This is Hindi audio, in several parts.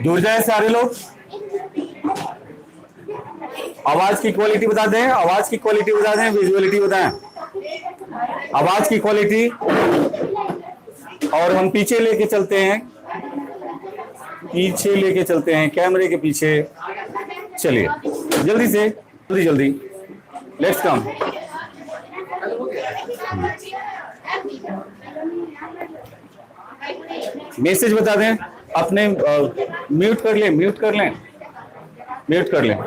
जुड़ जाए सारे लोग। आवाज की क्वालिटी बता दें, आवाज की क्वालिटी बता दें, विजुअलिटी बताएं। आवाज की क्वालिटी, और हम पीछे लेके चलते हैं, पीछे लेके चलते हैं, कैमरे के पीछे। चलिए जल्दी से, जल्दी जल्दी, लेट्स कम। मैसेज बता दें अपने, म्यूट कर लें, म्यूट कर लें, म्यूट कर लें।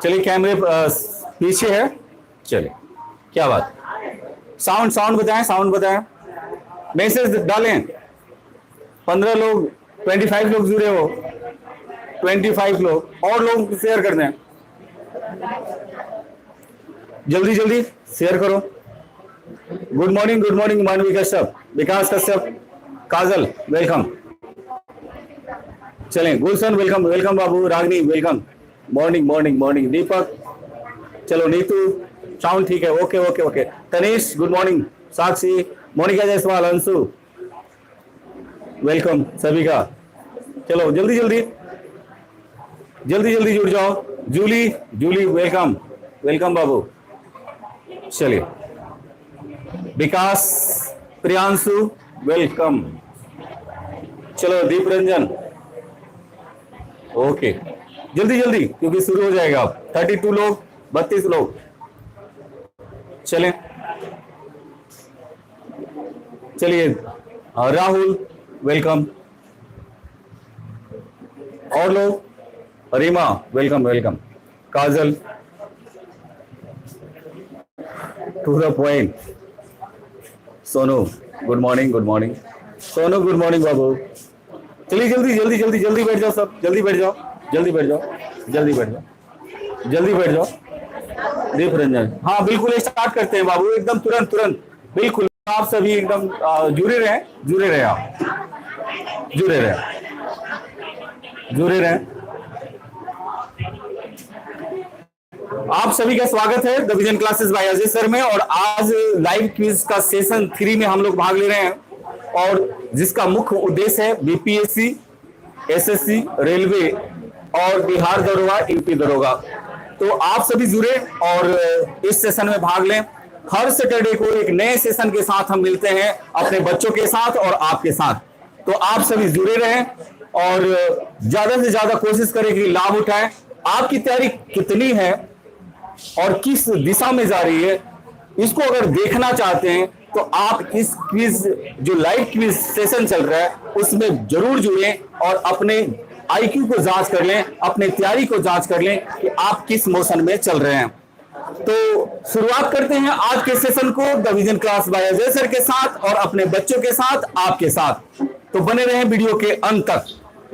चलिए कैमरे पीछे है। चलिए क्या बात, साउंड साउंड बताएं, साउंड बताएं, मैसेज डालें। 15 लोग, 25 लोग जुड़े हो, 25 लोग और लोग शेयर कर दें, जल्दी जल्दी शेयर करो। Good morning Manvi Kashyap, Vikas Kashyap, Kajal welcome. चलें गुलशन वेलकम, वेलकम बाबू, Ragini welcome, morning morning morning, Deepak, चलो नीतू, साउंड ठीक है, okay okay okay, Tanish good morning, Sakshi, Monika Jaiswal, Anshu welcome सभी का। चलो जल्दी जल्दी, जल्दी जल्दी जुड़ जाओ। जूली, जूली वेलकम, वेलकम बाबू। चलिए विकास, प्रियांशु वेलकम। चलो दीप रंजन, ओके जल्दी जल्दी क्योंकि शुरू हो जाएगा। 32 लोग, 32 लोग, चलें। चलिए राहुल वेलकम, और लोग, Reema welcome welcome, Kajal, to the point, Sonu good morning, good morning Sonu, good morning बाबू। चलिए जल्दी जल्दी जल्दी जल्दी बैठ जाओ सब, जल्दी बैठ जाओ, जल्दी बैठ जाओ, जल्दी बैठ जाओ, जल्दी बैठ जाओ। दीप रंजन, हाँ बिल्कुल स्टार्ट करते हैं बाबू, एकदम तुरंत तुरंत, बिल्कुल आप सभी एकदम जुड़े रहें, जुड़े रहें, आप जुड़े रहें, जुड़े रहें। आप सभी का स्वागत है the vision classes bye Ajay sir में। और आज लाइव क्विज का सेशन 3 में हम लोग भाग ले रहे हैं, और जिसका मुख्य उद्देश्य है बीपीएससी, एसएससी, रेलवे और बिहार दरोगा, यूपी दरोगा। तो आप सभी जुड़े और इस सेशन में भाग लें। हर सैटरडे को एक नए सेशन के साथ हम मिलते हैं, अपने बच्चों के साथ और आपके साथ। तो आप सभी जुड़े रहें और ज्यादा से ज्यादा कोशिश करें कि लाभ उठाएं। आपकी तैयारी कितनी है और किस दिशा में जा रही है, इसको अगर देखना चाहते हैं तो आप इस क्विज, जो लाइव क्विज सेशन चल रहा है, उसमें जरूर जुड़ें और अपने आईक्यू को जांच कर लें, अपने तैयारी को जांच कर लें कि आप किस मोशन में चल रहे हैं। तो शुरुआत करते हैं आज के सेशन को the vision class by Ajay sir के साथ और अपने बच्चों के साथ, आपके साथ। तो बने रहें वीडियो के अंत तक,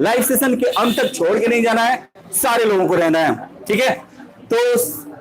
लाइव सेशन के अंत तक छोड़ के नहीं जाना है, सारे लोगों को रहना है, ठीक है। तो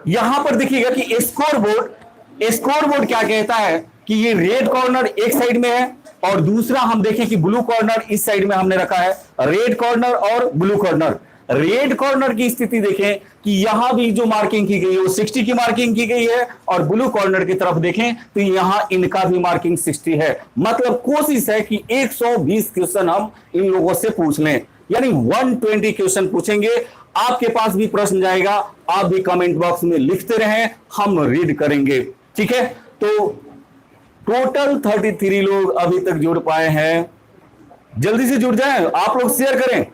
यहां पर देखिएगा कि स्कोर बोर्ड क्या कहता है कि ये रेड कॉर्नर एक साइड में है और दूसरा हम देखें कि ब्लू कॉर्नर इस साइड में हमने रखा है। रेड कॉर्नर और ब्लू कॉर्नर, रेड कॉर्नर की स्थिति देखें कि यहां भी जो मार्किंग की गई है वो 60 की मार्किंग की गई है, और ब्लू कॉर्नर की तरफ देखें तो यहां इनका भी मार्किंग 60 है। मतलब कोशिश है कि 120 क्वेश्चन हम इन लोगों से पूछ लें, यानी 120 क्वेश्चन पूछेंगे। आपके पास भी प्रश्न जाएगा, आप भी कमेंट बॉक्स में लिखते रहें, हम रीड करेंगे, ठीक है। तो टोटल 33 लोग अभी तक जुड़ पाए हैं, जल्दी से जुड़ जाएं। आप लोग शेयर करें,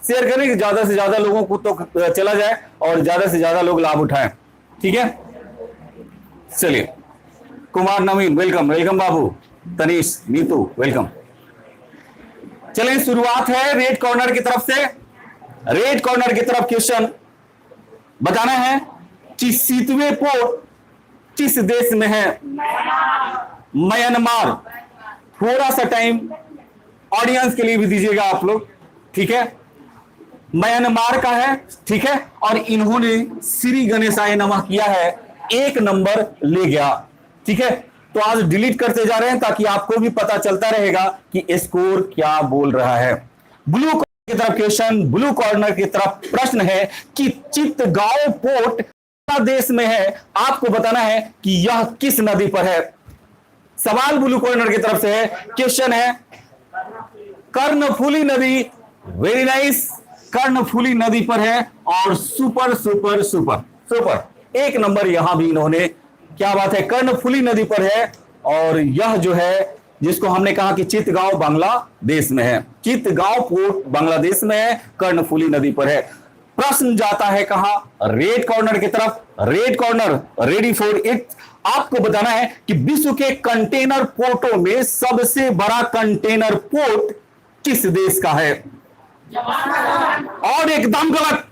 शेयर करें कि ज्यादा से ज्यादा लोगों को तो चला जाए और ज्यादा से ज्यादा लोग लाभ उठाएं, ठीक है। चलिए कुमार नवीन वेलकम, वेलकम बाबू, तनीश, नीतू वेलकम। चलें शुरुआत है रेड कॉर्नर की तरफ से। रेड कॉर्नर की तरफ क्वेश्चन बताना है कि सीतवे पोर्ट किस देश में है? म्यांमार। थोड़ा सा टाइम ऑडियंस के लिए भी दीजिएगा आप लोग, ठीक है। म्यांमार का है, ठीक है, और इन्होंने श्री गणेशाय नमः किया है, 1 नंबर ले गया, ठीक है। तो आज डिलीट करते जा रहे हैं ताकि आपको भी पता चलता रहेगा कि स्कोर क्या बोल रहा है। ब्लू कॉर्नर की तरफ क्वेश्चन, ब्लू कॉर्नर की तरफ प्रश्न है कि चित्तगांव पोर्ट देश में है। आपको बताना है कि यह किस नदी पर है। सवाल ब्लू कॉर्नर की तरफ से है। क्वेश्चन है कर्णफुली नदी, वेरी नाइस, कर्णफुली नदी पर है और सुपर सुपर सुपर सुपर, एक नंबर यहां भी इन्होंने, क्या बात है, कर्णफुली नदी पर है। और यह जो है जिसको हमने कहा कि चितगांव बांग्लादेश में है, चितगांव पोर्ट बांग्लादेश में है, कर्णफुली नदी पर है। प्रश्न जाता है कहां, रेड कॉर्नर की तरफ। Red corner, ready for it. आपको बताना है कि विश्व के कंटेनर पोर्टों में सबसे बड़ा कंटेनर पोर्ट किस देश का है? और एकदम गलत,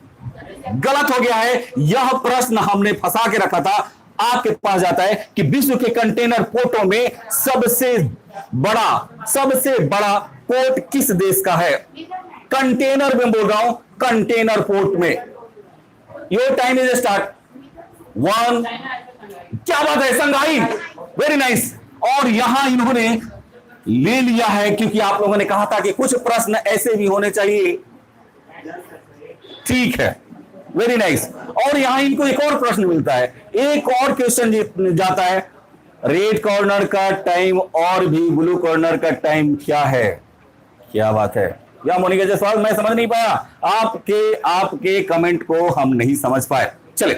गलत हो गया है। यह प्रश्न हमने फंसा के रखा था। आपके पास जाता है कि विश्व के कंटेनर पोर्टों में सबसे बड़ा पोर्ट किस देश का है? कंटेनर में बोल रहा हूं, कंटेनर पोर्ट में। Your time is start. 1, क्या बात है, संघाई, वेरी नाइस। और यहां इन्होंने ले लिया है क्योंकि आप लोगों ने कहा था कि कुछ प्रश्न ऐसे भी होने चाहिए। ठीक है, वेरी नाइस। और यहां इनको एक और प्रश्न मिलता है, एक और क्वेश्चन जाता है। रेड कॉर्नर का टाइम और भी ब्लू कॉर्नर का टाइम क्या है? क्या बात है, या मोनिका जी सवाल मैं समझ नहीं पाया, आपके कमेंट को हम नहीं समझ पाए। चले,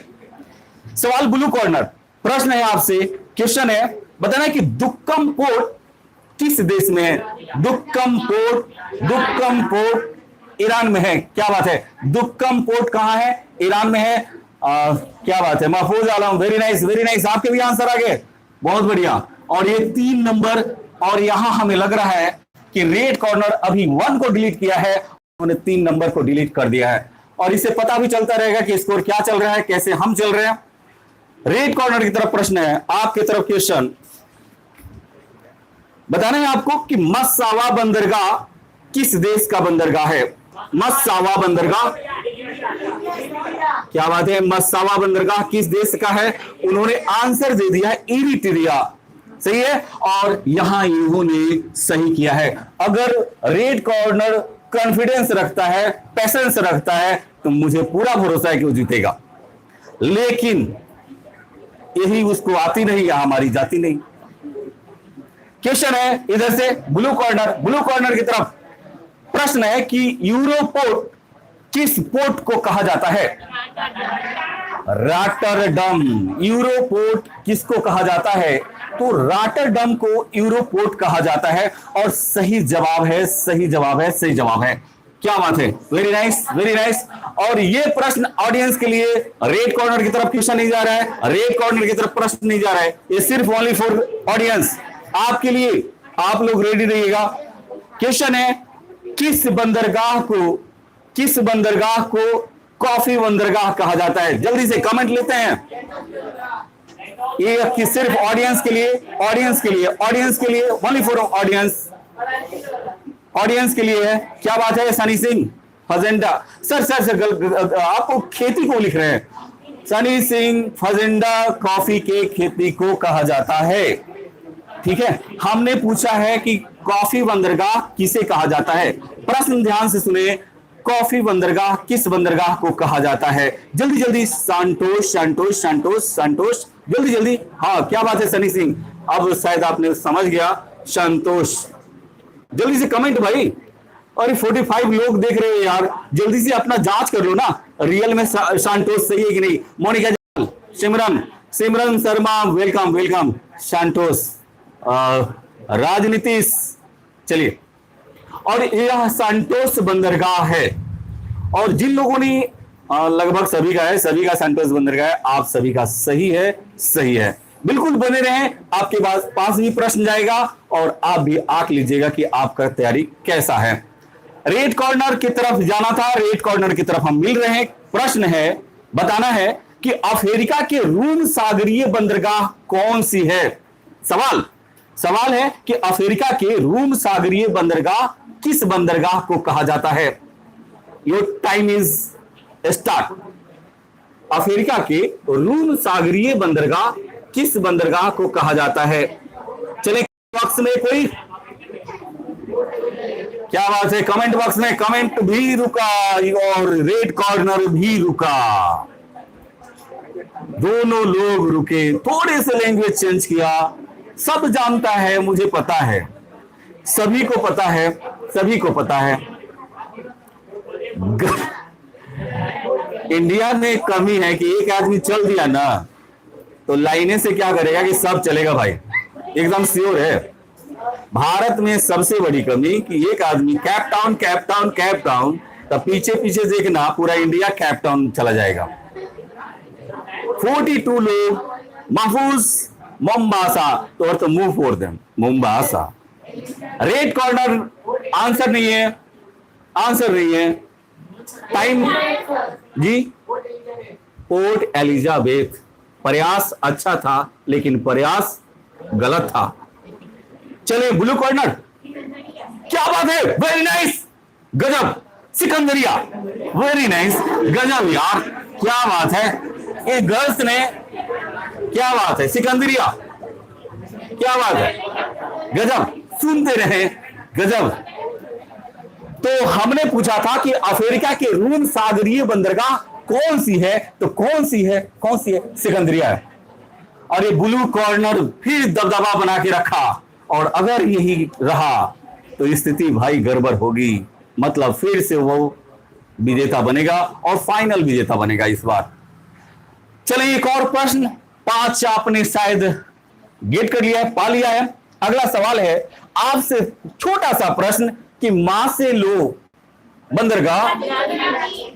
सवाल ब्लू कॉर्नर, प्रश्न है आपसे, क्वेश्चन है, बताना कि दुक्कम पोर्ट किस देश में है? दुक्कम पोर्ट ईरान में है। क्या बात है, दुक्कम पोर्ट कहां है? ईरान में है। क्या बात है, महफूज आलम, वेरी नाइस, वेरी नाइस। आपके भी आंसर आ गए, बहुत बढ़िया। और ये 3 नंबर। और यहां हमें लग रहा है कि रेड कॉर्नर अभी 1 को डिलीट किया है, उन्होंने 3 नंबर को डिलीट कर दिया है। और इससे पता भी चलता रहेगा कि स्कोर क्या चल रहा है, कैसे हम चल रहे हैं। रेड कॉर्नर की तरफ प्रश्न है, आपकी तरफ क्वेश्चन, बताना है आपको कि मस्सावा बंदरगाह किस देश का बंदरगाह है? मस्सावा बंदरगाह, क्या बात है, मस्सावा बंदरगाह किस देश का है? उन्होंने आंसर दे दिया है इरिट्रिया, सही है। और यहां इन्होंने सही किया है। अगर रेड कॉर्नर कॉन्फिडेंस रखता है, पैशंस रखता है, तो मुझे पूरा भरोसा है कि वो जीतेगा, लेकिन यही उसको आती नहीं या हमारी जाती नहीं। क्वेश्चन है इधर से ब्लू कॉर्नर की तरफ प्रश्न है कि यूरोपोर्ट किस पोर्ट को कहा जाता है? रॉटरडम। यूरोपोर्ट किसको कहा जाता है? तो रॉटरडम को यूरोपोर्ट कहा जाता है। और सही जवाब है। क्या बात है, वेरी नाइस, वेरी नाइस। और ये प्रश्न ऑडियंस के लिए, रेड कॉर्नर की तरफ क्वेश्चन नहीं जा रहा है, रेड कॉर्नर की तरफ प्रश्न नहीं जा रहा है, ये सिर्फ ओनली फॉर ऑडियंस, आपके लिए। आप लोग रेडी रहिएगा। क्वेश्चन है, किस बंदरगाह को कॉफी बंदरगाह कहा जाता है? जल्दी से कमेंट लेते हैं। ये सिर्फ ऑडियंस के लिए, ओनली फॉर ऑडियंस के लिए है। क्या बात है, सनी सिंह फजेंडा, सर आपको खेती को लिख रहे हैं। सनी सिंह फजेंडा, कॉफी के खेती को कहा जाता है। ठीक है, हमने पूछा है कि कॉफी बंदरगाह किसे कहा जाता है। प्रश्न ध्यान से सुने, कॉफी बंदरगाह किस बंदरगाह को कहा जाता है? जल्दी जल्दी, सांतोष, जल्दी। हाँ, क्या बात है सनी सिंह, अब शायद आपने समझ गया, संतोष। जल्दी से कमेंट भाई। और 45 लोग देख रहे हो यार, जल्दी से अपना जांच कर लो ना, रियल में संतोष सही है कि नहीं। मोनिका जाल, सिमरन शर्मा, वेलकम। संतोष, राजनीतिश, चलिए। और यह संतोष बंदरगाह है। और जिन लोगों ने लगभग सभी का संतोष बंदरगाह है, आप सभी का सही है। बिल्कुल बने रहें, आपके पास भी प्रश्न जाएगा और आप भी आंक लीजिएगा कि आपका तैयारी कैसा है। रेड कॉर्नर की तरफ जाना था, रेड कॉर्नर की तरफ हम मिल रहे हैं। प्रश्न है, बताना है कि अफ्रीका के रूम सागरीय बंदरगाह कौन सी है? सवाल है कि अफ्रीका के रूम सागरीय बंदरगाह किस बंदरगाह को कहा जाता है? Your time is start. Africa के रूम सागरीय बंदरगाह किस बंदरगाह को कहा जाता है? चले बॉक्स में कोई, क्या बात है, कमेंट बॉक्स में कमेंट भी रुका और रेड कॉर्नर भी रुका, दोनों लोग रुके, थोड़े से लैंग्वेज चेंज किया, सब जानता है, मुझे पता है, सभी को पता है, सभी को पता है। इंडिया में कमी है कि एक आदमी चल दिया ना तो लाइने से क्या करेगा कि सब चलेगा भाई, एकदम श्योर है। भारत में सबसे बड़ी कमी कि एक आदमी Cape Town Cape Town Cape Town, तब पीछे पीछे देखना पूरा इंडिया कैप टाउन चला जाएगा। 42 लोग महफूज मोम्बासा, तो और तो move for them Mombasa. Red corner answer नहीं है, आंसर नहीं है। टाइम जी, पोर्ट एलिजाबेथ। प्रयास अच्छा था लेकिन प्रयास गलत था। चलिए ब्लू कॉर्नर, क्या बात है, वेरी नाइस, गजब। सिकंदरिया, वेरी नाइस, गजब यार, क्या बात है। ये गर्ल्स ने, क्या बात है, सिकंदरिया, क्या बात है, गजब, सुनते रहे, गजब। तो हमने पूछा था कि अफ्रीका के रूम सागरीय बंदरगाह कौन सी है, तो कौन सी है, कौन सी है, सिकंदरिया है। और ये ब्लू कॉर्नर फिर दबदबा बना के रखा, और अगर यही रहा तो स्थिति भाई गड़बड़ होगी, मतलब फिर से वो विजेता बनेगा और फाइनल विजेता बनेगा इस बार। चलिए एक और प्रश्न, 5 आपने शायद गेट कर लिया है, पा लिया है। अगला सवाल है आपसे, छोटा सा प्रश्न कि मां से लो बंदरगाह,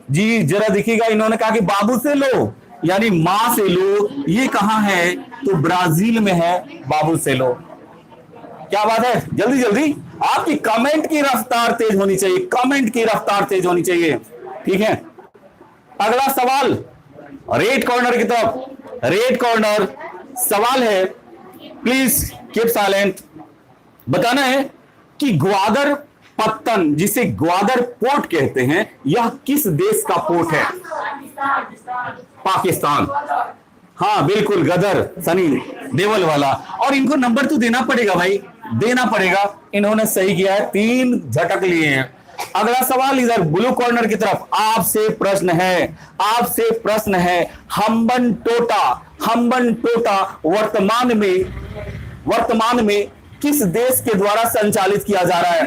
जी जरा देखिएगा, इन्होंने कहा कि बाबू से लो, यानी मां से लो, ये कहां है, तो ब्राजील में है बाबू से लो। क्या बात है, जल्दी जल्दी, आपकी कमेंट की रफ्तार तेज होनी चाहिए, कमेंट की रफ्तार तेज होनी चाहिए, ठीक है। अगला सवाल रेड कॉर्नर की तरफ, रेड कॉर्नर सवाल है, प्लीज कीप साइलेंट। बताना है कि ग्वादर पत्तन, जिसे ग्वादर पोर्ट कहते हैं, यह किस देश का पोर्ट है? पाकिस्तान। हाँ बिल्कुल, गदर सनी देवल वाला। और इनको नंबर तो देना पड़ेगा भाई, देना पड़ेगा, इन्होंने सही किया है, 3 झटक लिए हैं। अगला सवाल इधर ब्लू कॉर्नर की तरफ, आपसे प्रश्न है, आपसे प्रश्न है, हम्बन टोटा वर्तमान में किस देश के द्वारा संचालित किया जा रहा है?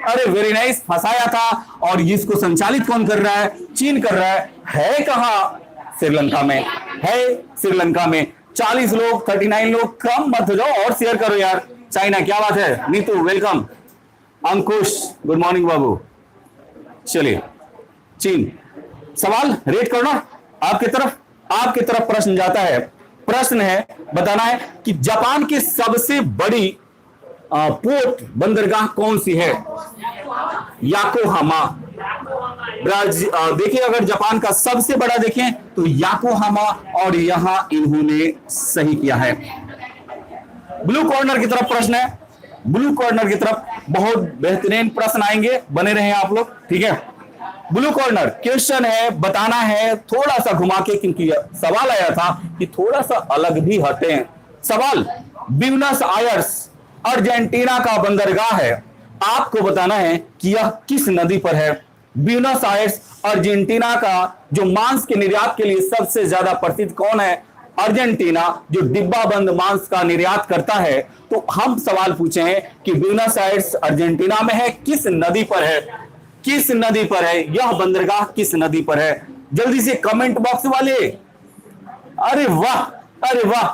अरे वेरी नाइस, फंसाया था। और इसको संचालित कौन कर रहा है? चीन कर रहा है कहां? श्रीलंका में है, श्रीलंका में। 40 लोग, 39 लोग, कम मत हो जाओ और शेयर करो यार। चाइना, क्या बात है, नीतू वेलकम, अंकुश गुड मॉर्निंग बाबू। चलिए चीन, सवाल रेड कॉर्नर आपकी तरफ प्रश्न जाता है। प्रश्न है, बताना है कि जापान की सबसे बड़ी पोर्ट बंदरगाह कौन सी है? याकोहामा। देखिए, अगर जापान का सबसे बड़ा देखें तो याकोहामा, और यहां इन्होंने सही किया है। ब्लू कॉर्नर की तरफ प्रश्न है, ब्लू कॉर्नर की तरफ बहुत बेहतरीन प्रश्न आएंगे, बने रहे आप लोग, ठीक है। ब्लू कॉर्नर क्वेश्चन है, बताना है थोड़ा सा घुमा के, क्योंकि सवाल आया था कि थोड़ा सा अलग भी हटे हैं। सवाल, ब्यूनस आयर्स अर्जेंटीना का बंदरगाह है, आपको बताना है कि यह किस नदी पर है। ब्यूनस आयर्स अर्जेंटीना का जो मांस के निर्यात के लिए सबसे ज्यादा प्रसिद्ध कौन है? अर्जेंटीना, जो डिब्बा बंद मांस का निर्यात करता है। तो हम सवाल पूछे हैं कि ब्यूनस आयर्स अर्जेंटीना में है, किस नदी पर है, किस नदी पर है यह बंदरगाह, किस नदी पर है? जल्दी से कमेंट बॉक्स वाले, अरे वाह, अरे वाह,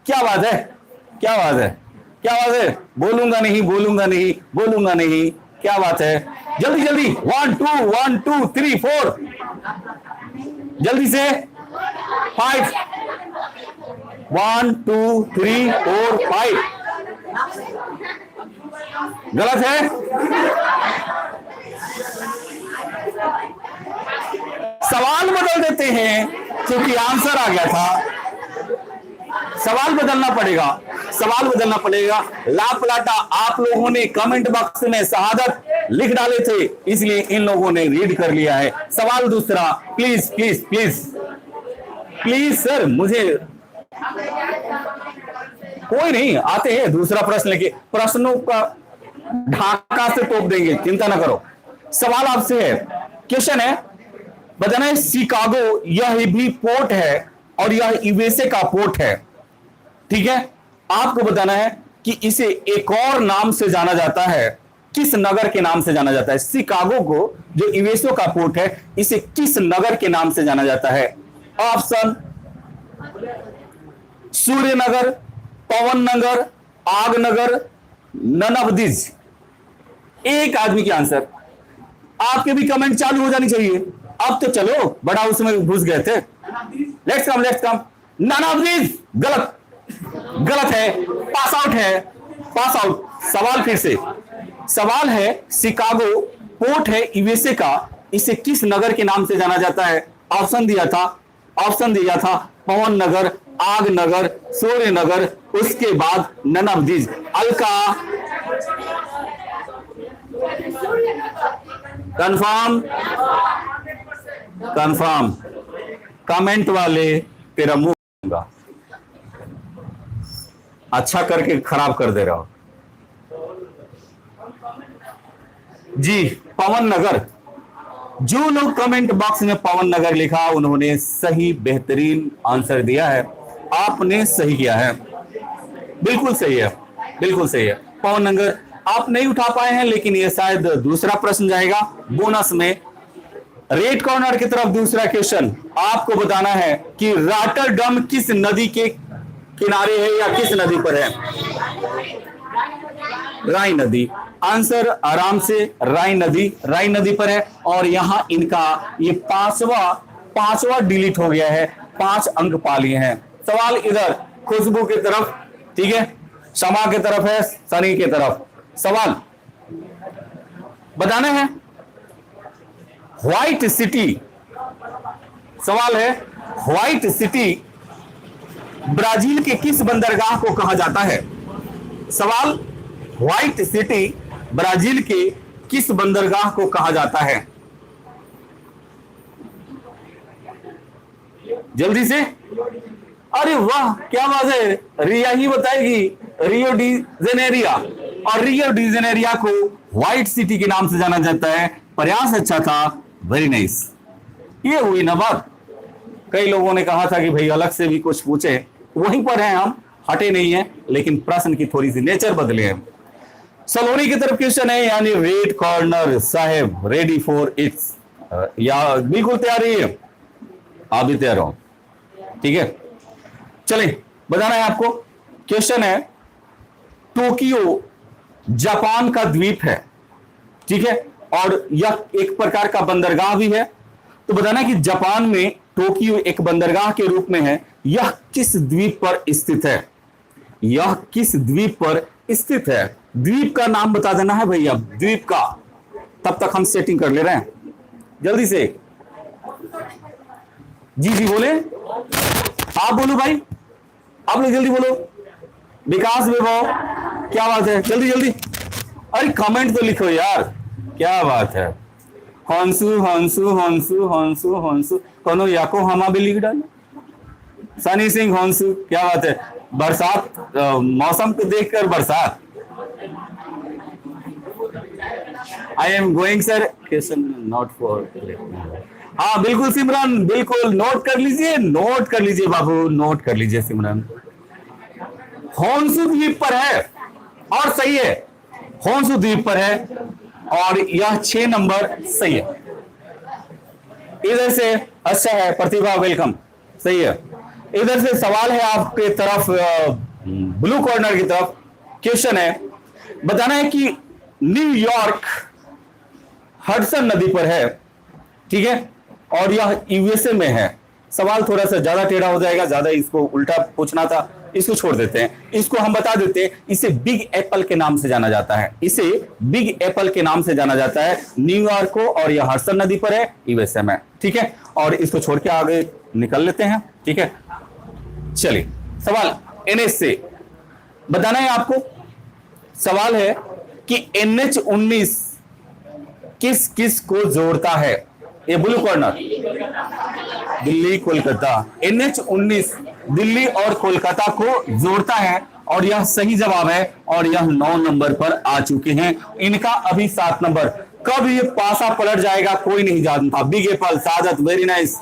क्या बात है, क्या बात है, क्या बात है, बोलूंगा नहीं, क्या बात है, जल्दी जल्दी, 1 2 3 4, जल्दी से 5, 1 2 3 4 5, गलत है। सवाल बदल देते हैं क्योंकि आंसर आ गया था, सवाल बदलना पड़ेगा। लापलाटा आप लोगों ने कमेंट बॉक्स में शहादत लिख डाले थे, इसलिए इन लोगों ने रीड कर लिया है। सवाल दूसरा, please please please please sir, मुझे कोई नहीं आते हैं, दूसरा प्रश्न लेके, प्रश्नों का ढाका से तोप देंगे, चिंता ना करो। सवाल आपसे है, क्वेश्चन है, बताना है शिकागो यह भी पोर्ट है और यह यूएसए का पोर्ट है, ठीक है। आपको बताना है कि इसे एक और नाम से जाना जाता है, किस नगर के नाम से जाना जाता है? शिकागो को, जो यूएसए का पोर्ट है, इसे किस नगर के नाम से जाना जाता है? ऑप्शन सूर्य नगर, पवन नगर, आग नगर, नन ऑफ दिस। एक आदमी की आंसर। आपके भी कमेंट चालू हो जानी चाहिए। अब तो चलो, बड़ा उसमें घुस गए थे। Let's come. None of this गलत, गलत है, पास आउट है, पास आउट। सवाल फिर से, सवाल है शिकागो पोर्ट है यूएसए का, इसे किस नगर के नाम से जाना जाता है? ऑप्शन दिया था पवन नगर, आग नगर, सूर्य नगर, उसके बाद none of this. Alka confirm. Comment वाले तेरा मुंह होगा, अच्छा करके खराब कर दे रहा हो जी। पवन नगर। जो लोग कमेंट बॉक्स में पवन नगर लिखा, उन्होंने सही बेहतरीन आंसर दिया है। आपने सही किया है, बिल्कुल सही है, बिल्कुल सही है। पवन नगर आप नहीं उठा पाए हैं, लेकिन ये शायद दूसरा प्रश्न जाएगा बोनस में। रेड कॉर्नर की तरफ दूसरा क्वेश्चन। आपको बताना है कि रॉटरडम किस नदी के किनारे है या किस नदी पर है? राइन नदी। आंसर आराम से, राइन नदी पर है। और यहां इनका ये पांचवा डिलीट हो गया है, 5 अंक पा लिए हैं। सवाल इधर खुशबू की तरफ, ठीक है, शमा की तरफ है, सनी की तरफ। सवाल बताना है, व्हाइट सिटी। सवाल है, व्हाइट सिटी ब्राजील के किस बंदरगाह को कहा जाता है? सवाल, व्हाइट सिटी ब्राजील के किस बंदरगाह को कहा जाता है? जल्दी से। अरे वाह, क्या बात है, रिया ही बताएगी। रियो डी जेनेरिया, और रियो डी जेनेरिया को व्हाइट सिटी के नाम से जाना जाता है। प्रयास अच्छा था, वेरी नाइस। ये हुई ना बात। कई लोगों ने कहा था कि भाई अलग से भी कुछ पूछे, वहीं पर हैं हम, हटे नहीं है, लेकिन प्रश्न की थोड़ी सी नेचर बदले हैं। सलोनी की तरफ क्वेश्चन है, यानी रेड कॉर्नर साहेब रेडी फॉर इट्स, या बिल्कुल तैयार है? आप भी तैयार हो, ठीक है। चलिए, बताना है आपको। क्वेश्चन है, टोक्यो जापान का द्वीप है, ठीक है, और यह एक प्रकार का बंदरगाह भी है। तो बताना कि जापान में टोक्यो एक बंदरगाह के रूप में है, यह किस द्वीप पर स्थित है? यह किस द्वीप पर स्थित है? द्वीप का नाम बता देना है भैया, द्वीप का। तब तक हम सेटिंग कर ले रहे हैं, जल्दी से। जी बोले, आप बोलो भाई, आप लोग जल्दी बोलो। विकास वैभव, क्या बात है, जल्दी। अरे कमेंट तो लिखो यार, क्या बात है। हंसू कोनो याको हमा भी लिख डालो। सनी सिंह हंसू, क्या बात है। बरसात, मौसम को देखकर बरसात। I am going sir, question not for. हाँ बिल्कुल सिमरन, बिल्कुल नोट कर लीजिए बाबू, नोट कर लीजिए सिमरन। होन्सू द्वीप पर है, और सही है, होन्सू द्वीप पर है, और यह 6 नंबर सही है। इधर से अच्छा है, प्रतिभा वेलकम, सही है। इधर से सवाल है आपके तरफ, ब्लू कॉर्नर की तरफ। क्वेश्चन है, बताना है कि न्यूयॉर्क हडसन नदी पर है, ठीक है, और यह यूएसए में है। सवाल थोड़ा सा ज्यादा टेढ़ा हो जाएगा, ज्यादा इसको उल्टा पूछना था, इसको छोड़ देते हैं। इसको हम बता देते हैं, इसे बिग एप्पल के नाम से जाना जाता है, इसे बिग एप्पल के नाम से जाना जाता है। न्यूयॉर्क को, और यह हडसन नदी पर है, यूएसए में, ठीक है। और इसको छोड़ के आगे निकल लेते हैं, ठीक है। चलिए, सवाल एनएच से बताना है आपको। सवाल है कि NH19 किस किस को जोड़ता है? ये blue corner, Delhi Kolkata. NH19 Delhi और कोलकाता को जोड़ता है, और यह सही जवाब है, और यह 9 नंबर पर आ चुके हैं। इनका अभी 7 नंबर। कब ये पासा पलट जाएगा कोई नहीं जानता। Big apple, Saadat, very nice.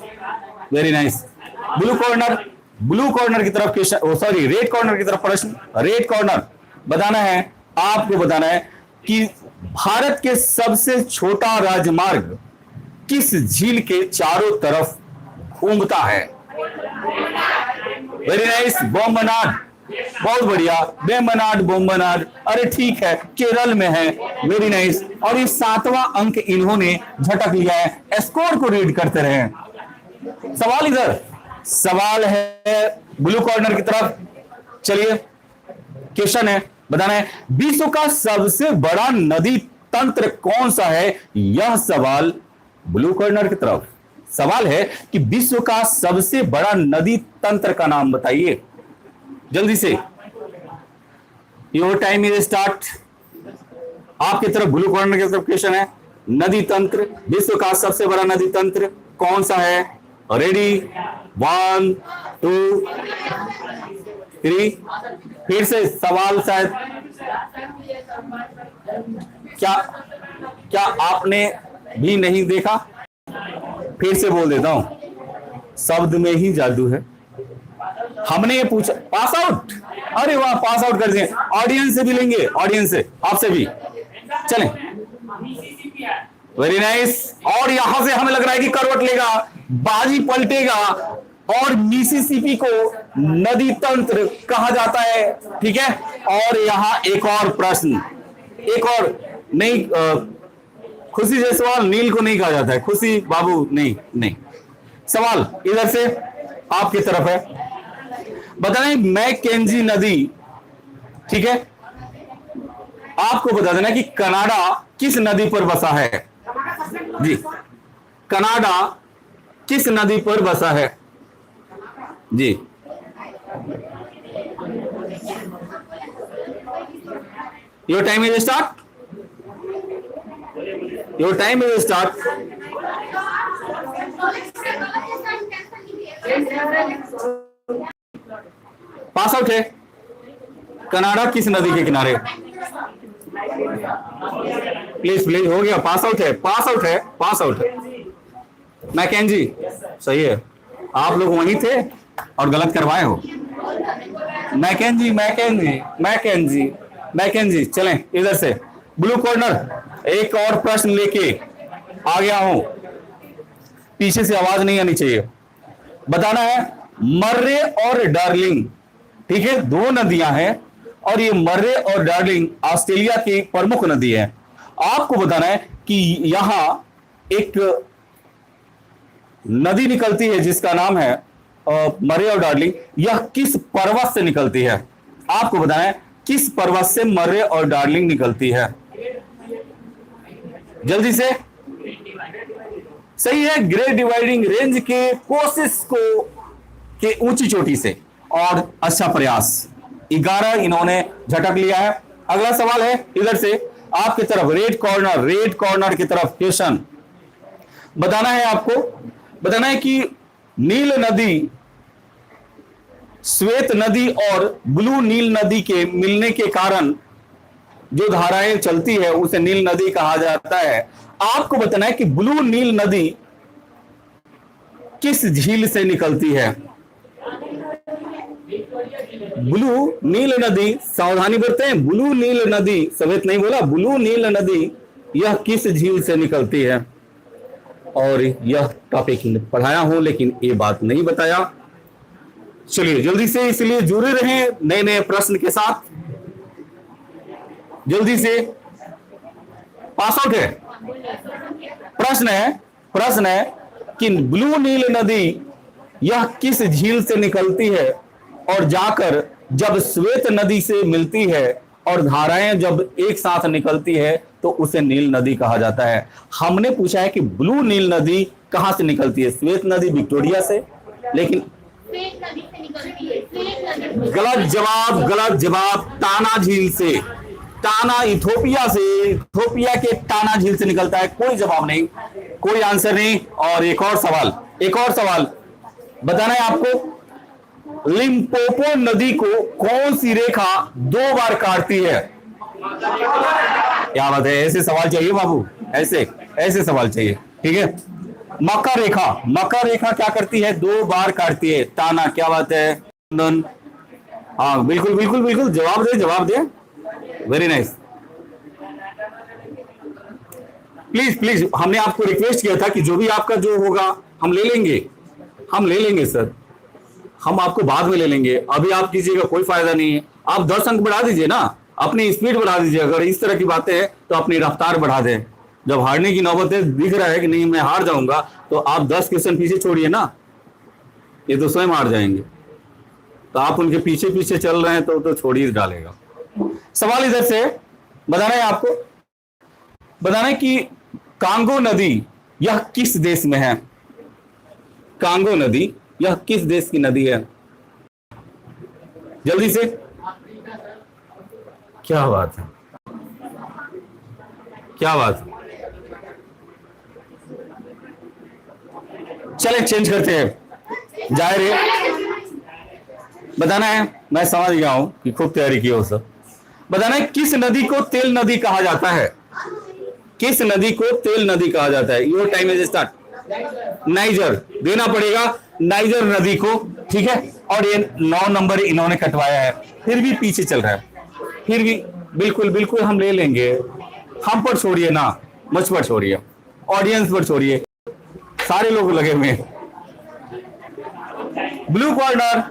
Blue corner blue corner की तरफ क्वेश्चन, सॉरी रेड कॉर्नर की तरफ प्रश्न। रेड कॉर्नर बताना है, आपको बताना है कि भारत के सबसे छोटा राजमार्ग किस झील के चारों तरफ उगता है? वेरी नाइस, बोम्बनाड, बहुत बढ़िया, बेम्बनाड बोम्बनाड, अरे ठीक है, केरल में है, वेरी नाइस। और ये 7वां अंक इन्होंने झटक लिया है। स्कोर को रीड करते रहे। सवाल इधर, सवाल है ब्लू कॉर्नर की तरफ। चलिए क्वेश्चन है, बताना है विश्व का सबसे बड़ा नदी तंत्र कौन सा है? यह सवाल ब्लू कॉर्नर की तरफ। सवाल है कि विश्व का सबसे बड़ा नदी तंत्र का नाम बताइए, जल्दी से। Your time is start. आपकी तरफ ब्लू कॉर्नर की तरफ क्वेश्चन है, नदी तंत्र, विश्व का सबसे बड़ा नदी तंत्र कौन सा है? रेडी, 1 2 3। फिर से सवाल शायद, क्या आपने भी नहीं देखा? फिर से बोल देता हूं, शब्द में ही जादू है। हमने ये पूछा, पास आउट, अरे वाह, पास आउट कर दिए। ऑडियंस से भी लेंगे, ऑडियंस से, आपसे भी चलें। Very nice. और यहां से हमें लग रहा है कि करवट लेगा, बाजी पलटेगा, और मिसिसिपी को नदी तंत्र कहा जाता है, ठीक है। और यहां एक और प्रश्न, एक और नहीं, खुशी जायसवाल, नील को नहीं कहा जाता है, खुशी बाबू नहीं नहीं। सवाल इधर से आपकी तरफ है, बताना मैकेंजी नदी, ठीक है। आपको बता देना कि कनाडा किस नदी पर बसा है? जी, कनाडा किस नदी पर बसा है? जी, your time is start, your time is start. Pass out है, कनाडा किस नदी के किनारे? प्लीज प्लीज, हो गया, पास आउट है, पास आउट है, पास आउट है। मैकेंजी सही है, आप लोग वहीं थे और गलत करवाए हो। मैकेंजी मैकेंजी मैकेंजी मैकेंजी, चलें इधर से। ब्लू कॉर्नर एक और प्रश्न लेके आ गया हूं, पीछे से आवाज नहीं आनी चाहिए। बताना है मर्रे और डार्लिंग, ठीक है, दो नदियां हैं और ये मर्रे और डार्लिंग ऑस्ट्रेलिया की प्रमुख नदी है। आपको बताना है कि यहां एक नदी निकलती है जिसका नाम है मर्रे और डार्लिंग, यह किस पर्वत से निकलती है? आपको बताना है किस पर्वत से मर्रे और डार्लिंग निकलती है, जल्दी से। सही है, ग्रेट डिवाइडिंग रेंज के कोशिश को के ऊंची चोटी से, और अच्छा प्रयास। 11 इन्होंने झटक लिया है। अगला सवाल है इधर से आपकी तरफ, रेड कॉर्नर, रेड कॉर्नर की तरफ क्वेश्चन। बताना है आपको, बताना है कि नील नदी, श्वेत नदी और ब्लू नील नदी के मिलने के कारण जो धाराएं चलती है उसे नील नदी कहा जाता है। आपको बताना है कि ब्लू नील नदी किस झील से निकलती है? ब्लू नील नदी, सावधानी बरतें हैं, ब्लू नील नदी, सफेद नहीं बोला, ब्लू नील नदी यह किस झील से निकलती है? और यह टॉपिक पढ़ाया हूं लेकिन ये बात नहीं बताया। चलिए जल्दी से, इसलिए जुड़े रहें नए नए प्रश्न के साथ, जल्दी से। पास आउट है, प्रश्न है कि ब्लू नील नदी यह किस झील से निकलती है और जाकर जब श्वेत नदी से मिलती है और धाराएं जब एक साथ निकलती है तो उसे नील नदी कहा जाता है। हमने पूछा है कि ब्लू नील नदी कहां से निकलती है? श्वेत नदी विक्टोरिया से, लेकिन गलत जवाब, गलत जवाब, टाना झील से, टाना इथोपिया से, इथोपिया के टाना झील से निकलता है। कोई जवाब नहीं, कोई आंसर नहीं। और एक और सवाल, एक और सवाल बताना है आपको, लिम्पोपो नदी को कौन सी रेखा 2 बार काटती है? क्या बात है, ऐसे सवाल चाहिए बाबू, ऐसे ऐसे सवाल चाहिए, ठीक है। मकर रेखा, मकर रेखा क्या करती है? 2 बार काटती है। ताना, क्या बात है? हाँ बिल्कुल बिल्कुल बिल्कुल, जवाब दे जवाब दे, वेरी नाइस। प्लीज प्लीज, हमने आपको रिक्वेस्ट किया था कि जो भी आपका जो होगा हम ले लेंगे, हम ले लेंगे सर, हम आपको बाद में ले लेंगे, अभी आप कीजिएगा कोई फायदा नहीं है। आप 10 अंक बढ़ा दीजिए ना, अपनी स्पीड बढ़ा दीजिए। अगर इस तरह की बातें हैं तो अपनी रफ्तार बढ़ा दें। जब हारने की नौबत है, दिख रहा है कि नहीं मैं हार जाऊंगा, तो आप 10 क्वेश्चन पीछे छोड़िए ना, ये तो स्वयं हार जाएंगे। तो आप उनके पीछे पीछे चल रहे हैं तो छोड़ ही डालेगा। सवाल इधर से बताना है आपको, बताना है कि कांगो नदी यह किस देश में है? कांगो नदी यह किस देश की नदी है? जल्दी से, क्या बात है, क्या बात है। चले चेंज करते हैं, जाहिर है बताना है, मैं समझ गया हूं कि खूब तैयारी की हो सब। बताना है किस नदी को तेल नदी कहा जाता है? किस नदी को तेल नदी कहा जाता है? Your time is start. Niger देना पड़ेगा, नाइजर नदी को, ठीक है। और ये 9 नंबर इन्होंने कटवाया है, फिर भी पीछे चल रहा है, फिर भी बिल्कुल बिल्कुल हम ले लेंगे। हम पर छोड़िए ना, मुझ पर छोड़िए, ऑडियंस पर छोड़िए, सारे लोग लगे हुए हैं। ब्लू कॉर्नर,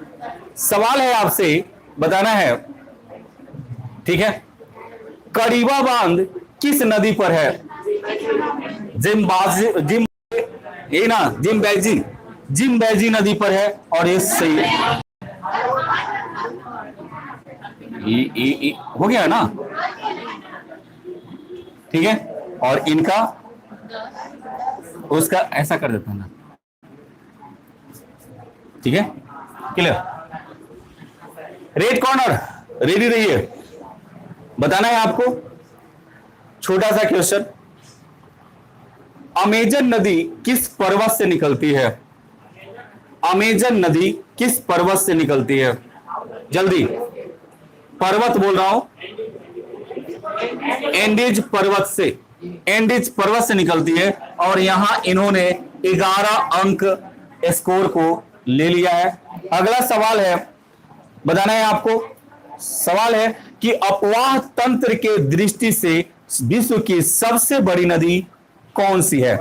सवाल है आपसे, बताना है, ठीक है। करीबा बांध किस नदी पर है? जिम्बैजी नदी पर है, और ये सही हो गया ना, ठीक है। और इनका उसका ऐसा कर देता हूं ना, ठीक है, क्लियर। रेड कॉर्नर रेडी रहिए, बताना है आपको छोटा सा क्वेश्चन। अमेजन नदी किस पर्वत से निकलती है? अमेजन नदी किस पर्वत से निकलती है? जल्दी, पर्वत बोल रहा हूं, एंडीज पर्वत से, एंडीज पर्वत से निकलती है। और यहां इन्होंने 11 अंक स्कोर को ले लिया है। अगला सवाल है, बताना है आपको, सवाल है कि अपवाह तंत्र के दृष्टि से विश्व की सबसे बड़ी नदी कौन सी है?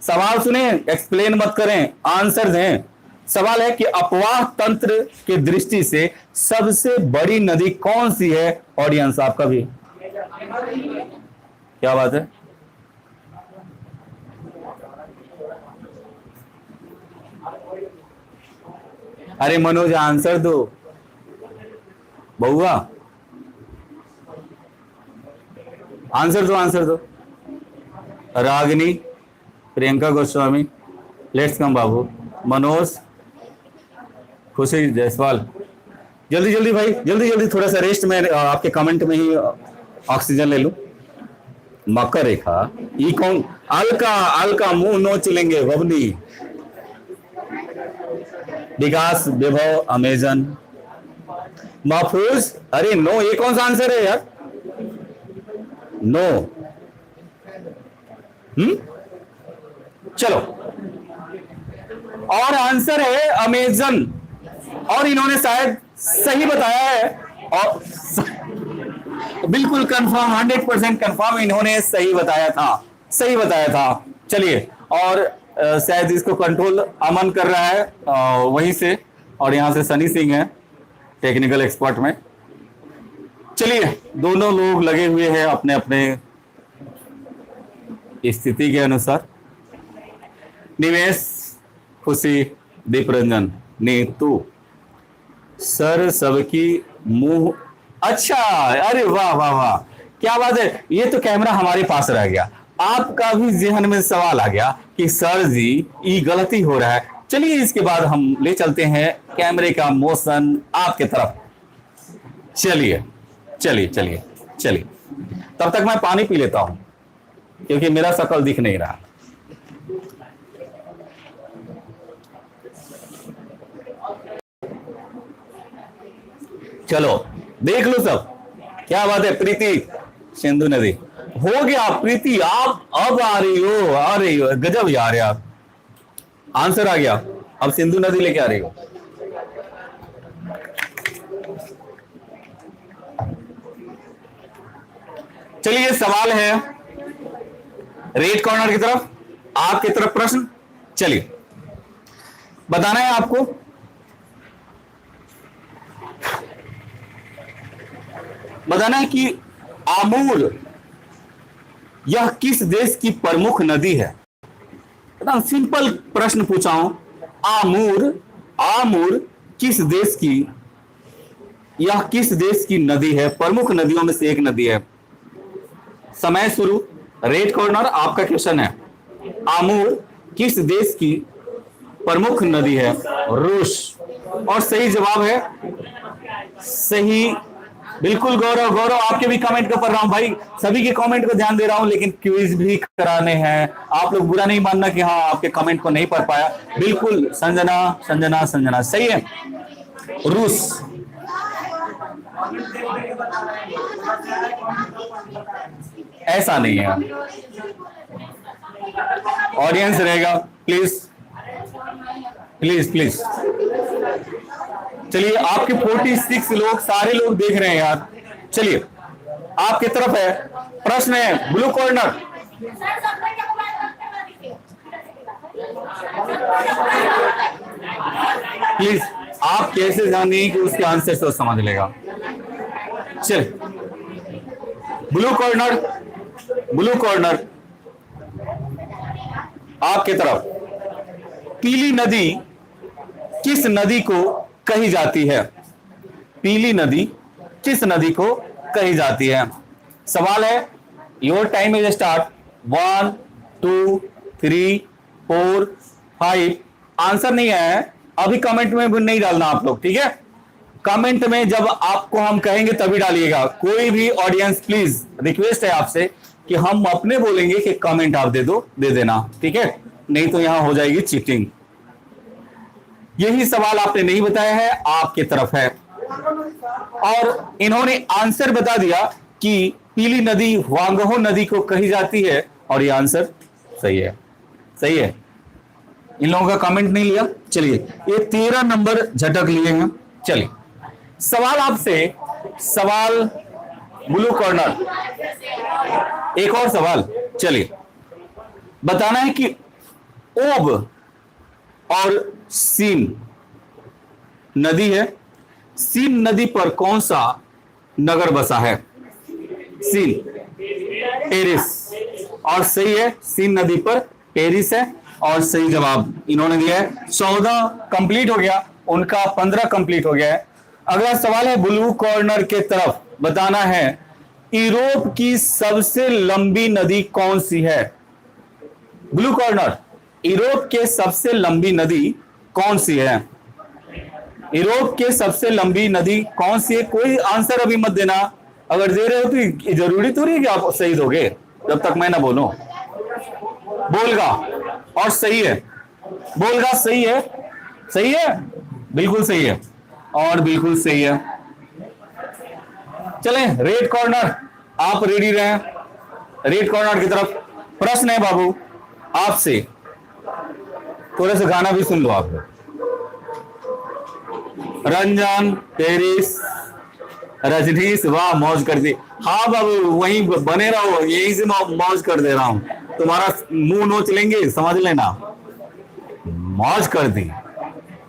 सवाल सुने, एक्सप्लेन मत करें, आंसर दें। सवाल है कि अपवाह तंत्र की दृष्टि से सबसे बड़ी नदी कौन सी है? ऑडियंस आपका भी, क्या बात है? अरे मनोज आंसर दो, बहुआ आंसर दो, आंसर दो। रागिनी, प्रियंका गोस्वामी, लेट्स कम बाबू, मनोज, खुशी जायसवाल, जल्दी जल्दी भाई, जल्दी जल्दी, थोड़ा सा रेस्ट में आपके कमेंट में ही ऑक्सीजन ले लूं। मकर रेखा, ये कौन? अलका, अलका मुंह नोच लेंगे बबली। विकास, विभव, अमेजन, महफूज, अरे नो, ये कौन सा आंसर है यार? नो। चलो, और आंसर है अमेजन, और इन्होंने शायद सही बताया है, और बिल्कुल कंफर्म, 100% कंफर्म इन्होंने सही बताया था, सही बताया था। चलिए, और शायद इसको कंट्रोल अमन कर रहा है वहीं से, और यहां से सनी सिंह है टेक्निकल एक्सपर्ट में। चलिए, दोनों लोग लगे हुए हैं अपने अपने स्थिति के अनुसार। निवेश, खुशी, दीप रंजन, नीतू, सर सबकी मुंह, अच्छा, अरे वाह वाह वाह, क्या बात है। ये तो कैमरा हमारे पास रह गया, आपका भी जहन में सवाल आ गया कि सर जी ये गलती हो रहा है। चलिए, इसके बाद हम ले चलते हैं कैमरे का मोशन आपके तरफ। चलिए चलिए चलिए चलिए, तब तक मैं पानी पी लेता हूं क्योंकि मेरा शकल दिख नहीं रहा। चलो देख लो सब, क्या बात है। प्रीति, सिंधु नदी, हो गया प्रीति, आप अब आ रही हो, आ रही हो, गजब यार, यार आंसर आ गया। अब सिंधु नदी लेके आ रही हो। चलिए सवाल है रेड कॉर्नर की तरफ, आपकी तरफ प्रश्न। चलिए बताना है आपको, बताना है कि आमूर यह किस देश की प्रमुख नदी है। एकदम सिंपल प्रश्न पूछा हूं। आमूर, आमूर किस देश की, यह किस देश की नदी है, प्रमुख नदियों में से एक नदी है। समय शुरू। रेड कॉर्नर आपका क्वेश्चन है, आमूर किस देश की प्रमुख नदी है। रूस। और सही जवाब है, सही, बिल्कुल। गौरव, गौरव आपके भी कमेंट को पढ़ रहा हूं भाई, सभी के कमेंट को ध्यान दे रहा हूं, लेकिन क्विज भी कराने हैं। आप लोग बुरा नहीं मानना कि हाँ आपके कमेंट को नहीं पढ़ पाया। बिल्कुल संजना, संजना, संजना सही है, रूस। ऐसा नहीं है, ऑडियंस रहेगा, प्लीज प्लीज प्लीज। चलिए आपके 46 लोग, सारे लोग देख रहे हैं यार। चलिए आपकी तरफ है प्रश्न, है ब्लू कॉर्नर। प्लीज, आप कैसे जानिए कि उसके आंसर से समझ लेगा। चल ब्लू कॉर्नर, ब्लू कॉर्नर आपके तरफ, पीली नदी किस नदी को कही जाती है। पीली नदी किस नदी को कही जाती है। सवाल है, your time is start. 1 2 3 4 5। Answer नहीं आया है अभी, कमेंट में भी नहीं डालना आप लोग, ठीक है। कमेंट में जब आपको हम कहेंगे तभी डालिएगा। कोई भी ऑडियंस, प्लीज रिक्वेस्ट है आपसे कि हम अपने बोलेंगे कि कमेंट आप दे दो, दे देना, ठीक है, नहीं तो यहां हो जाएगी चीटिंग। यही सवाल आपने नहीं बताया है, आपकी तरफ है, और इन्होंने आंसर बता दिया कि पीली नदी वांगहो नदी को कही जाती है, और ये आंसर सही है, सही है। इन लोगों का कमेंट नहीं लिया। चलिए ये 13 नंबर झटक लिए हैं। चलिए सवाल आपसे, सवाल ब्लू कॉर्नर, एक और सवाल। चलिए बताना है कि ओब और सीन नदी है, सीन नदी पर कौन सा नगर बसा है। सीन, पेरिस, और सही है, सीन नदी पर पेरिस है, और सही जवाब इन्होंने दिया है। 14 कंप्लीट हो गया उनका, 15 कंप्लीट हो गया है। अगला सवाल है ब्लू कॉर्नर के तरफ, बताना है यूरोप की सबसे लंबी नदी कौन सी है। ब्लू कॉर्नर, यूरोप के सबसे लंबी नदी कौन सी है। यूरोप के सबसे लंबी नदी कौन सी है। कोई आंसर अभी मत देना, अगर दे रहे हो तो जरूरी तो नहीं कि आप सही दोगे जब तक मैं ना बोलूं। बोलगा, और सही है, बोलगा सही है, सही है, बिल्कुल सही है, और बिल्कुल सही है। चलें रेड कॉर्नर, आप रेडी रहें। रेड कॉर्नर की तरफ प्रश्न है बाबू आपसे, थोड़ा सा गाना भी सुन लो आप। रंजन, पेरिस, रजनीश, वाह मौज कर दी। हाँ बाबू वहीं बने रहो, यहीं से मौज कर दे रहा हूं, तुम्हारा मुंह नोच लेंगे, समझ लेना। मौज कर दी,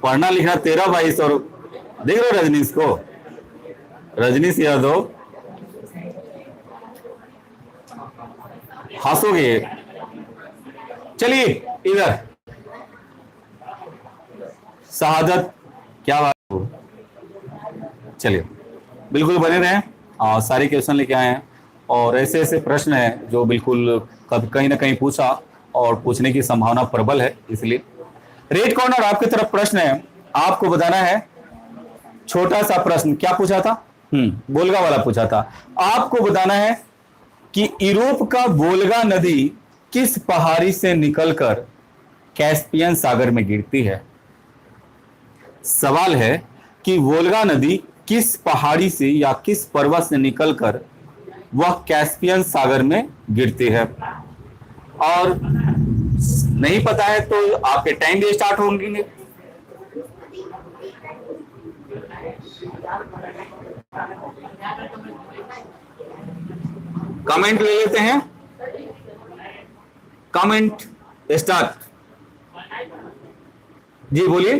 पढ़ना लिखना 13-22 और देख लो रजनीश को, रजनीश यादव, हंसोगे। चलिए इधर शहादत, क्या बात हो। चलिए बिल्कुल बने रहें, और सारे क्वेश्चन लेके आए हैं, और ऐसे ऐसे प्रश्न हैं जो बिल्कुल कभी कहीं ना कहीं पूछा और पूछने की संभावना प्रबल है, इसलिए। रेड कॉर्नर आपकी तरफ प्रश्न है, आपको बताना है, छोटा सा प्रश्न, क्या पूछा था, बोलगा वाला पूछा था। आपको बताना है कि यूरोप का वोल्गा नदी किस पहाड़ी से निकलकर कैस्पियन सागर में गिरती है। सवाल है कि वोल्गा नदी किस पहाड़ी से या किस पर्वत से निकलकर वह कैस्पियन सागर में गिरती है। और नहीं पता है तो आपके टाइम भी स्टार्ट होंगे। कमेंट ले लेते हैं, कमेंट स्टार्ट। जी बोलिए।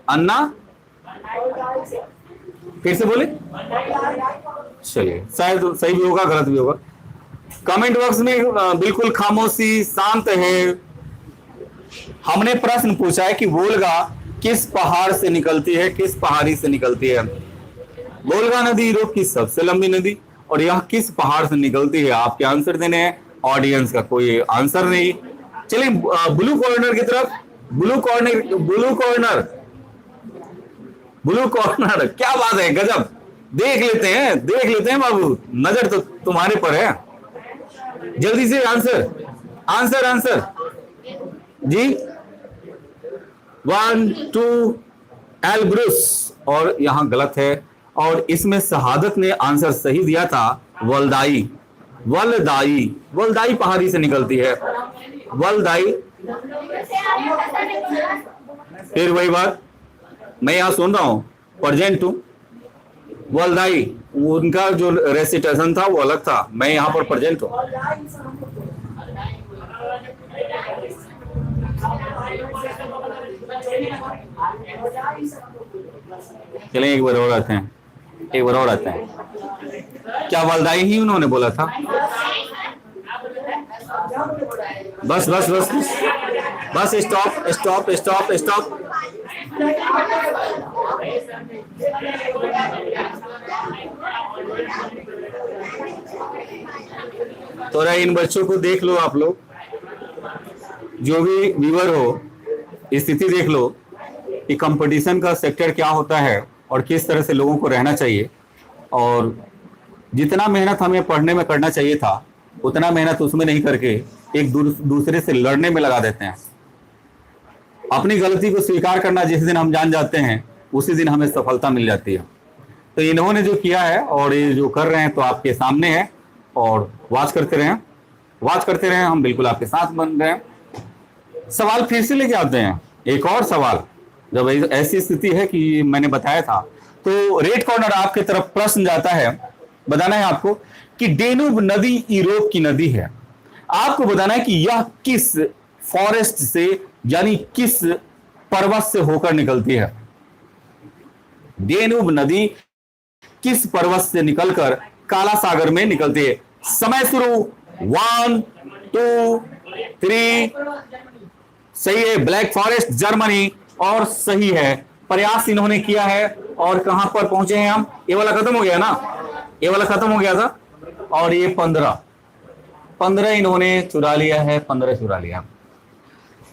अन्ना, फिर से बोले। चलिए, शायद सही भी होगा गलत भी होगा। कमेंट बॉक्स में बिल्कुल खामोशी, शांत है। हमने प्रश्न पूछा है कि वोल्गा किस पहाड़ से निकलती है, किस पहाड़ी से निकलती है। वोल्गा नदी यूरोप की सबसे लंबी नदी, और यह किस पहाड़ से निकलती है। आपके आंसर देने हैं, ऑडियंस का कोई आंसर नहीं। चलिए ब्लू कॉर्नर की तरफ। Blue corner, blue corner, blue corner, क्या बात है, गजब। देख लेते हैं, देख लेते हैं बाबू, नजर तो तुम्हारे पर है। जल्दी से आंसर, आंसर, आंसर जी। 1 2 एल्ब्रुस, और यहां गलत है। और इसमें शहादत ने आंसर सही दिया था, वल्दाई। वल्दाई, वल्दाई पहाड़ी से निकलती है, वल्दाई। फिर वही बात, मैं यहां सुन रहा हूं, प्रेजेंट हूं। वल्दाई, उनका जो रेसिटेशन था वो अलग था, मैं यहां पर प्रेजेंट हूं। चलें एक बार और आते हैं, एक बार और आते हैं। क्या वल्दाई ही उन्होंने बोला था? बस बस बस बस, स्टॉप स्टॉप स्टॉप स्टॉप। थोड़ा इन बच्चों को देख लो, आप लोग जो भी व्यूअर हो, स्थिति देख लो कि कंपटीशन का सेक्टर क्या होता है और किस तरह से लोगों को रहना चाहिए। और जितना मेहनत हमें पढ़ने में करना चाहिए था, उतना मेहनत उसमें नहीं करके एक दूसरे से लड़ने में लगा देते हैं। अपनी गलती को स्वीकार करना जिस दिन हम जान जाते हैं, उसी दिन हमें सफलता मिल जाती है। तो इन्होंने जो किया है और ये जो कर रहे हैं, तो आपके सामने है, और वॉच करते रहें, वॉच करते रहें। हम बिल्कुल आपके साथ बन रहे हैं। सवाल फिर से लेके आते हैं, एक और सवाल। जब ऐसी स्थिति है कि मैंने बताया था, तो रेड कॉर्नर आपके तरफ प्रश्न जाता है। बताना है आपको कि डेन्यूब नदी यूरोप की नदी है। आपको बताना है कि यह किस फॉरेस्ट से, यानी किस पर्वत से होकर निकलती है। डेन्यूब नदी किस पर्वत से निकलकर काला सागर में निकलती है। समय शुरू, 1 2 3। सही है, ब्लैक फॉरेस्ट, जर्मनी, और सही है। प्रयास इन्होंने किया है, और कहां पर पहुंचे हैं हम। ये वाला खत्म हो गया ना, ये वाला खत्म हो गया था, और ये 15 इन्होंने चुरा लिया है, 15 चुरा लिया।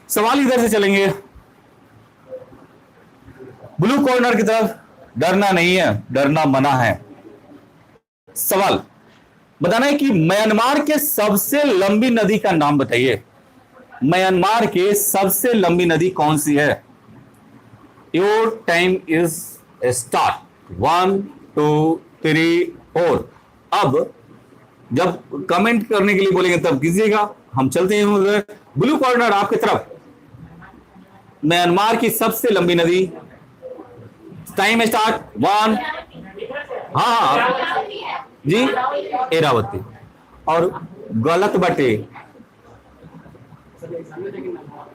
सवाल इधर से चलेंगे, ब्लू कॉर्नर की तरफ। डरना नहीं है, डरना मना है। सवाल बताना है कि म्यांमार के सबसे लंबी नदी का नाम बताइए। म्यांमार के सबसे लंबी नदी कौन सी है। Your time is start. 1 2 3 4। अब जब कमेंट करने के लिए बोलेंगे तब कीजिएगा, हम चलते हैं उधर। ब्लू कॉर्नर आपकी तरफ। म्यांमार की सबसे लंबी नदी, टाइम स्टार्ट। 1। हाँ जी, एरावती। और गलत बटे,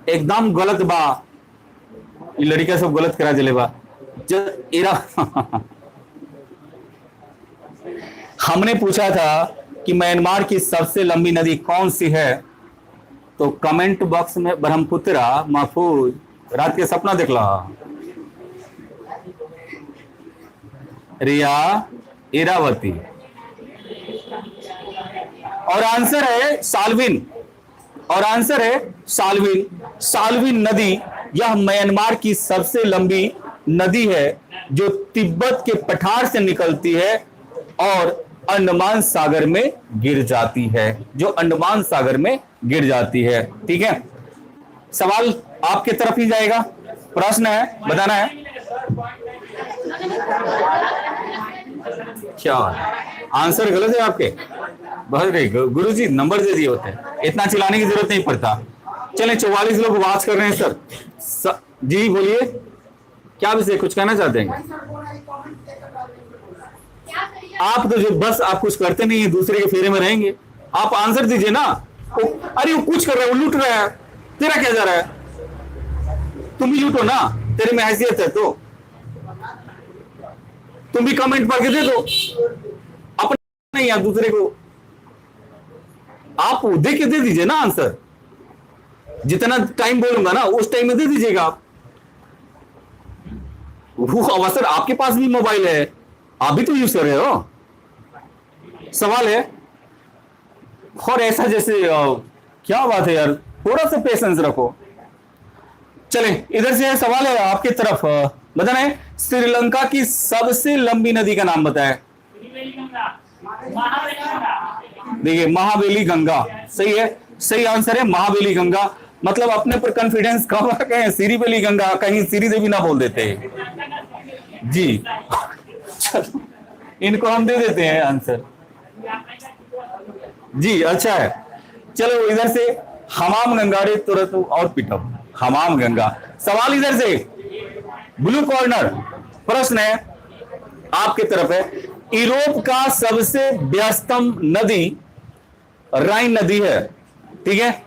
एकदम गलत बा। ये लड़का सब गलत करा चले बा। हमने पूछा था कि म्यांमार की सबसे लंबी नदी कौन सी है, तो कमेंट बॉक्स में ब्रह्मपुत्रा, महफूज, रात के सपना देख ला, रिया, इरावती, और आंसर है साल्विन। और आंसर है साल्विन। साल्विन नदी यह म्यांमार की सबसे लंबी नदी है, जो तिब्बत के पठार से निकलती है और अंडमान सागर में गिर जाती है, जो अंडमान सागर में गिर जाती है। ठीक है, सवाल आपके तरफ ही जाएगा। प्रश्न है, बताना है क्या है। आंसर गलत है आपके। बहुत गुरु जी नंबर दे दिए होते हैं, इतना चिल्लाने की जरूरत नहीं पड़ता। चलें 44 लोग आवाज कर रहे हैं सर। जी बोलिए, क्या विषय, कुछ कहना चाहते हैं? आप तो जो बस आप कुछ करते नहीं है, दूसरे के फेरे में रहेंगे। आप आंसर दीजिए ना। अरे वो कुछ कर रहा है, वो लूट रहा है, तेरा क्या जा रहा है? तुम भी लूटो ना, तेरे में हैसियत है तो तुम भी कमेंट पढ़ के दे दो, अपने नहीं या दूसरे को। आप दे के दे दीजिए ना आंसर, जितना टाइम बोलूंगा ना उस टाइम में दे दीजिएगा आप। वो अवसर आपके पास भी मोबाइल है, आप भी तो यूज कर रहे हो। सवाल है और ऐसा जैसे क्या बात है यार, थोड़ा सा पेशेंस रखो। चले इधर से सवाल है आपकी तरफ, बताना है श्रीलंका की सबसे लंबी नदी का नाम बताएं। देखिए महाबेली गंगा सही है, सही आंसर है महाबेली गंगा। मतलब अपने पर कॉन्फिडेंस कम रखें, सीरी बेली गंगा, कहीं सीरी देवी ना बोल देते जी। चलो इनको हम दे देते हैं आंसर जी। अच्छा है, चलो इधर से हमाम गंगा रे तुरंत और पिटअप हमाम गंगा। सवाल इधर से ब्लू कॉर्नर, प्रश्न है आपके तरफ है, यूरोप का सबसे व्यस्तम नदी राइन नदी है, ठीक है,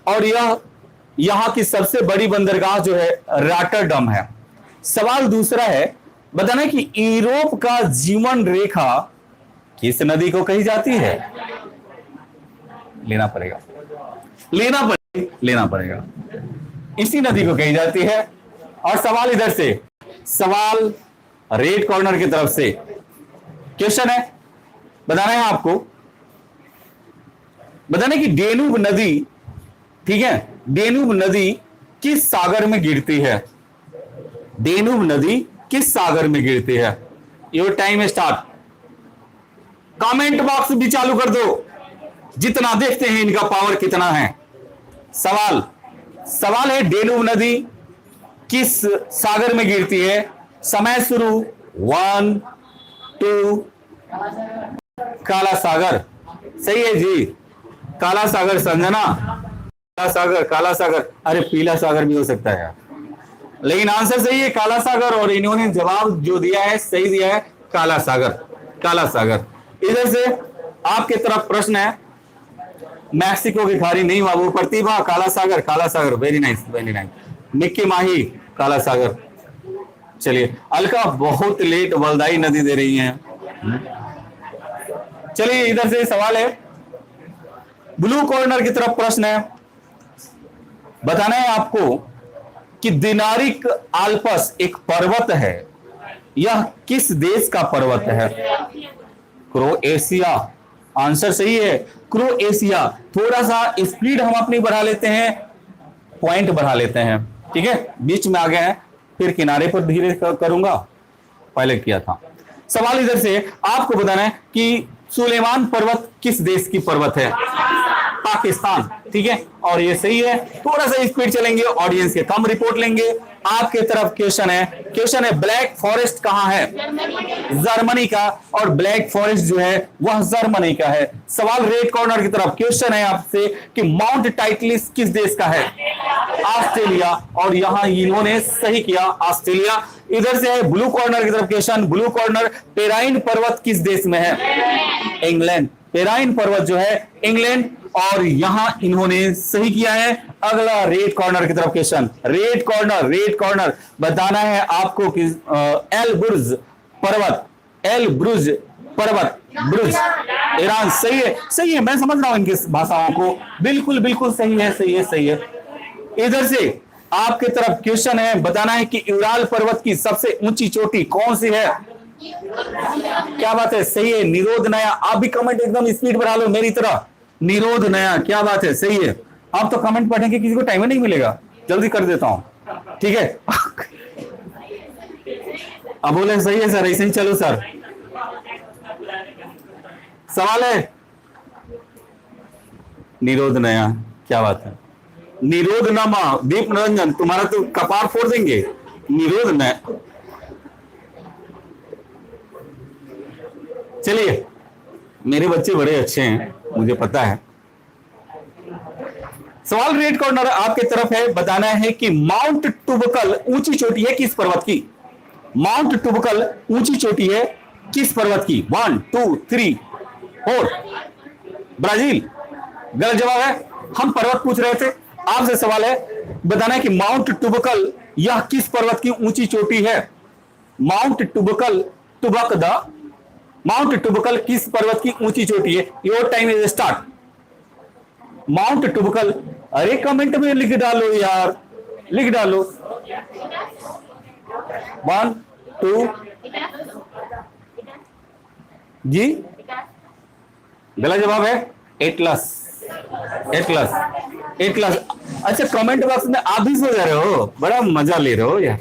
और यह यहां की सबसे बड़ी बंदरगाह जो है रॉटरडम है। सवाल दूसरा है, बताना कि यूरोप का जीवन रेखा किस नदी को कही जाती है? लेना पड़ेगा, लेना पड़ेगा, इसी नदी को कही जाती है। और सवाल इधर से, सवाल रेड कॉर्नर की तरफ से क्वेश्चन है, बताना है आपको, बताना कि डेन्यूब नदी, ठीक है, डेन्यूब नदी किस सागर में गिरती है? डेन्यूब नदी किस सागर में गिरती है? Your time start. Comment box भी चालू कर दो, जितना देखते हैं इनका पावर कितना है। सवाल है डेन्यूब नदी किस सागर में गिरती है? समय शुरू, 1 2। काला सागर सही है जी, काला सागर, संजना काला सागर, अरे पीला सागर भी हो सकता है यार, लेकिन आंसर सही है काला सागर। और इन्होंने जवाब जो दिया है सही दिया है, काला सागर। इधर से आपके तरफ प्रश्न है, मैक्सिको की खाड़ी नहीं बाबू, प्रतिभा काला सागर, वेरी नाइस। निक्की माही काला सागर। चलिए अलका बहुत लेट वल्दाई नदी दे रही हैं। चलिए इधर से सवाल है, ब्लू कॉर्नर की तरफ प्रश्न है, बताना है आपको कि दिनारिक आल्पस एक पर्वत है, यह किस देश का पर्वत है? क्रोएशिया, आंसर सही है क्रोएशिया। थोड़ा सा स्पीड हम अपनी बढ़ा लेते हैं, पॉइंट बढ़ा लेते हैं, ठीक है, बीच में आ गए हैं, फिर किनारे पर धीरे करूंगा, पहले किया था। सवाल इधर से आपको बताना है कि सुलेमान पर्वत किस देश की पर्वत है? पाकिस्तान, ठीक है, और ये सही है। थोड़ा सा स्पीड चलेंगे, ऑडियंस के कम रिपोर्ट लेंगे। आपके तरफ क्वेश्चन है ब्लैक फॉरेस्ट कहां है? जर्मनी का, और ब्लैक फॉरेस्ट जो है वह जर्मनी का है। सवाल रेड कॉर्नर की तरफ क्वेश्चन है आपसे कि माउंट टाइटलिस किस देश का है? ऑस्ट्रेलिया, और यहां इन्होंने सही किया, ऑस्ट्रेलिया। इधर से है ब्लू कॉर्नर की तरफ क्वेश्चन, ब्लू कॉर्नर, पेराइन पर्वत किस देश में है? इंग्लैंड, पेराइन पर्वत जो है इंग्लैंड, और यहां इन्होंने सही किया है। अगला रेड कॉर्नर की तरफ क्वेश्चन, रेड कॉर्नर बताना है आपको कि एल ब्रुज पर्वत ब्रुज ईरान, सही है, मैं समझ रहा हूं इनकी भाषाओं को, बिल्कुल सही है। इधर से आपके तरफ क्वेश्चन है, बताना है कि यूराल पर्वत की सबसे ऊंची चोटी कौन सी है? क्या बात है, सही है निरोध नया। आप भी कमेंट एकदम स्पीड बढ़ा लो मेरी तरह, निरोध नया, क्या बात है, सही है। आप तो कमेंट पढ़ेंगे, किसी को टाइम नहीं मिलेगा, जल्दी कर देता हूं, ठीक है। अब बोले सही है सर, ऐसे ही चलो सर। सवाल है निरोध नया, क्या बात है, निरोध नमा, दीप निरंजन, तुम्हारा तो कपार फोड़ देंगे। निरोध नया, चलिए मेरे बच्चे बड़े अच्छे हैं, मुझे पता है। सवाल रेड कॉर्नर आपके तरफ है, बताना है कि माउंट टुबकल ऊंची चोटी है किस पर्वत की। माउंट टुबकल ऊंची चोटी है किस पर्वत की। 1 2 3 4। ब्राजील गलत जवाब है। हम पर्वत पूछ रहे थे, आपसे सवाल है, बताना है कि माउंट टुबकल यह किस पर्वत की ऊंची चोटी है। माउंट टुबकल, टुबक द माउंट टुबकल किस पर्वत की ऊंची चोटी है। Your time is start. Mount Toubkal, अरे कमेंट में लिख डालो यार, लिख डालो। 1 2 जी, गलत जवाब है एटलस। Atlas, Atlas. अच्छा, कमेंट बॉक्स में आप भी सो जा रहे हो, बड़ा मजा ले रहे हो यार।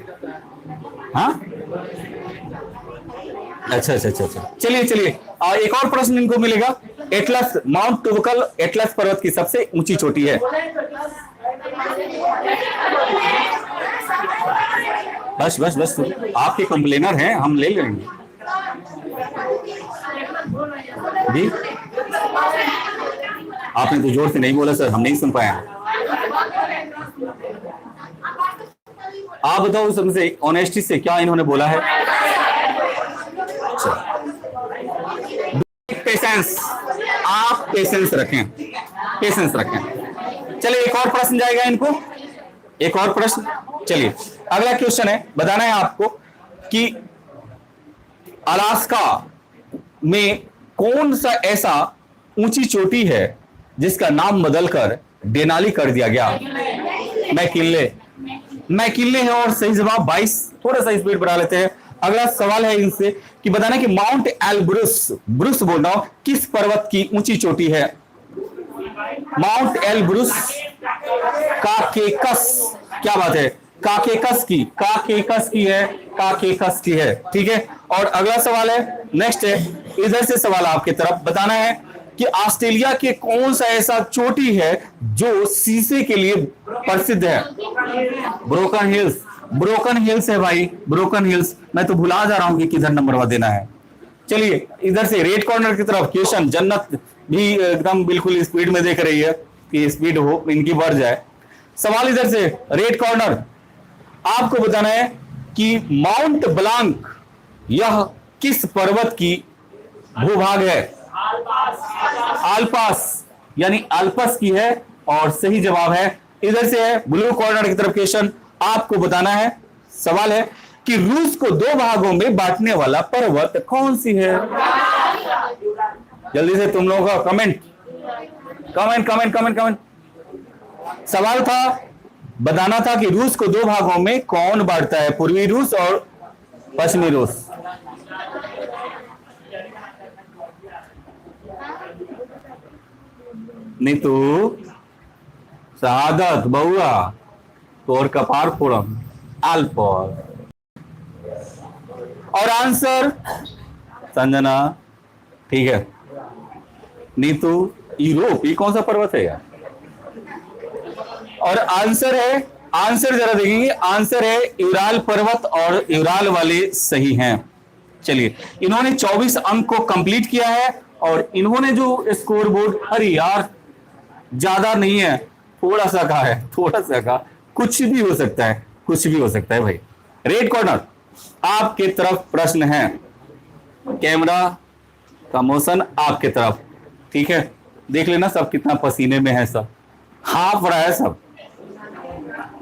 हाँ, अच्छा अच्छा अच्छा अच्छा, चलिए चलिए, एक और प्रश्न इनको मिलेगा। एटलस, माउंट टुबकल एटलस पर्वत की सबसे ऊंची चोटी है। बस बस बस, आपके कंप्लेनर हैं, हम ले लेंगे जी। आपने तो जोर से नहीं बोला सर, हम नहीं सुन पाए। आप बताओ सबसे ऑनेस्टी से क्या इन्होंने बोला है। पेशेंस, आप पेशेंस रखें, पेशेंस रखें। चलिए एक और प्रश्न जाएगा इनको, एक और प्रश्न। चलिए अगला क्वेश्चन है, बताना है आपको कि अलास्का में कौन सा ऐसा ऊंची चोटी है जिसका नाम बदलकर डेनाली कर दिया गया। मैकिनले, मैकिनले है और सही जवाब 22। थोड़ा सा स्पीड बढ़ा लेते हैं। अगला सवाल है इनसे कि बताना कि माउंट एलब्रुस, ब्रुस बोल रहा हूं, किस पर्वत की ऊंची चोटी है। माउंट एलब्रुस, काकेकस, क्या बात है, काकेकस की, काकेकस की है, काकेकस की है, ठीक है। और अगला सवाल है, नेक्स्ट है, इधर से सवाल आपकी तरफ, बताना है कि ऑस्ट्रेलिया के कौन सा ऐसा चोटी है जो शीशे के लिए प्रसिद्ध है। ब्रोकन हिल्स, ब्रोकन हिल्स है भाई, ब्रोकन हिल्स। मैं तो भुला जा रहा हूं कि किधर नंबर देना है। चलिए इधर से रेड कॉर्नर की तरफ क्वेश्चन, जन्नत भी एकदम बिल्कुल स्पीड में देख रही है कि स्पीड हो इनकी बढ़ जाए। सवाल इधर से रेड कॉर्नर, आपको बताना है कि माउंट ब्लांक यह किस पर्वत की भूभाग है। आल्पास, यानी अल्पस की है और सही जवाब है। इधर से है ब्लू कॉर्नर की तरफ क्वेश्चन, आपको बताना है, सवाल है कि रूस को 2 भागों में बांटने वाला पर्वत कौन सी है। जल्दी से तुम लोगों का comment, comment comment comment comment. सवाल था, बताना था कि रूस को 2 भागों में कौन बांटता है, पूर्वी रूस और पश्चिमी रूस। नीतू, शहादत, बउआ, तोर कपार फोड़म, अल्पोर। और आंसर संजना, ठीक है। नीतू, यूरोप, ये कौन सा पर्वत है यार। और आंसर है, आंसर जरा देखेंगे, आंसर है यूराल पर्वत, और यूराल वाले सही हैं। चलिए, इन्होंने 24 अंक को कंप्लीट किया है और इन्होंने जो स्कोर बोर्ड, अरे यार ज्यादा नहीं है, थोड़ा सा का है, थोड़ा सा का, कुछ भी हो सकता है, कुछ भी हो सकता है भाई। रेड कॉर्नर आपके तरफ प्रश्न है, कैमरा का मोशन आपके तरफ, ठीक है। देख लेना सब कितना पसीने में है, सब हाफ रहा है सब।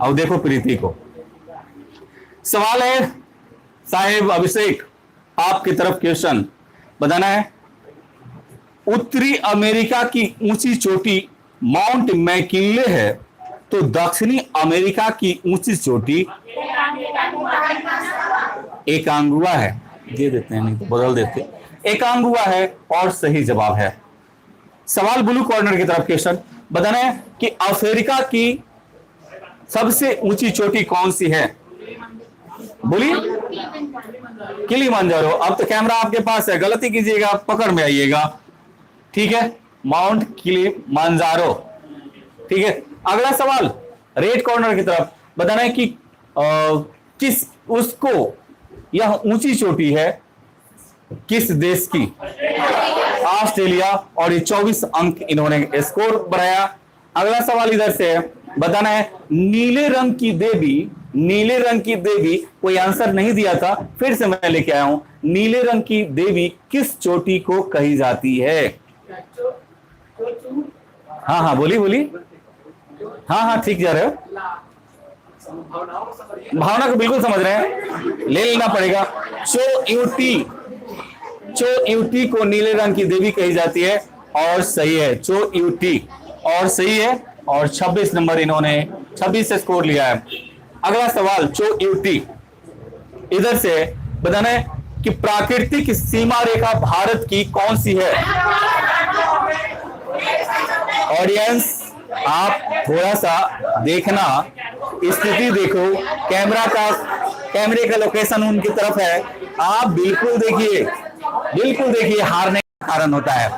अब देखो प्रीति को, सवाल है साहेब अभिषेक, आपकी तरफ क्वेश्चन, बताना है उत्तरी अमेरिका की ऊंची चोटी माउंट मैकिनले है तो दक्षिणी अमेरिका की ऊंची चोटी एकांगुआ है। दे देते हैं, नहीं तो बदल देते, एकांगुआ है और सही जवाब है। सवाल ब्लू कॉर्नर की तरफ क्वेश्चन, बताना है कि अफ्रीका की सबसे ऊंची चोटी कौन सी है। बोलिए, किलिमंजारो। अब तो कैमरा आपके पास है, गलती कीजिएगा पकड़ में आइएगा, ठीक है। माउंट किलिमंजारो, ठीक है। अगला सवाल रेड कॉर्नर की तरफ, बताना है कि किस उसको यह ऊंची चोटी है किस देश की? ऑस्ट्रेलिया। और ये 24 अंक इन्होंने स्कोर बनाया। अगला सवाल इधर से है, बताना है नीले रंग की देवी, नीले रंग की देवी, कोई आंसर नहीं दिया था, फिर से मैं लेके आया हूं। नीले रंग की देवी किस चोटी को कही जाती है? हाँ हाँ बोली बोली, हाँ हाँ ठीक जा रहे हो, भावना को बिल्कुल समझ रहे हैं, ले लेना पड़ेगा। चोयूटी, चोयूटी को नीले रंग की देवी कही जाती है, और सही है चोयूटी, और सही है। और 26 नंबर इन्होंने 26 से स्कोर लिया है। अगला सवाल चोयूटी, इधर से बताना है कि प्राकृतिक सीमा रेखा भारत की कौन सी है? ऑडियंस आप थोड़ा सा देखना, स्थिति देखो, कैमरे का लोकेशन उनकी तरफ है, आप बिल्कुल देखिए, बिल्कुल देखिए, हारने का कारण होता है।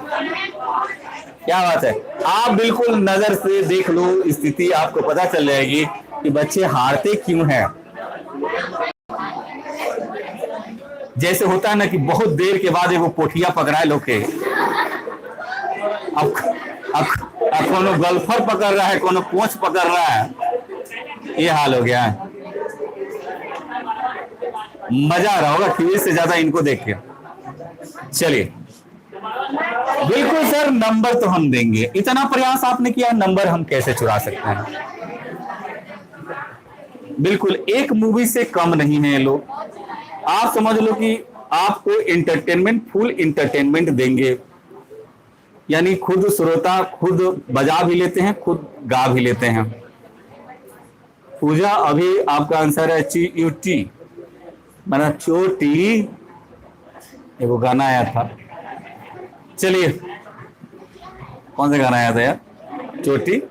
क्या बात है, आप बिल्कुल नजर से देख लो स्थिति, आपको पता चल जाएगी कि बच्चे हारते क्यों हैं। जैसे होता है ना कि बहुत देर के बाद वो पोठिया पकड़ा है लोग के, अब कोनो गल्फर पकड़ रहा है, कोनो पोंछ पकड़ रहा है, ये हाल हो गया है। मजा आ रहा होगा क्विज से ज्यादा इनको देख के। चलिए बिल्कुल सर, नंबर तो हम देंगे, इतना प्रयास आपने किया, नंबर हम कैसे चुरा सकते हैं? बिल्कुल एक मूवी से कम नहीं है ये लोग। आप समझ लो कि आपको एंटरटेनमेंट, फुल एंटरटेनमेंट देंगे, यानी खुद श्रोता खुद बजा भी लेते हैं, खुद गा भी लेते हैं। पूजा अभी आपका आंसर है चोटी, माना चोटी, वो गाना आया था, चलिए कौन सा गाना आया था यार? चोटी,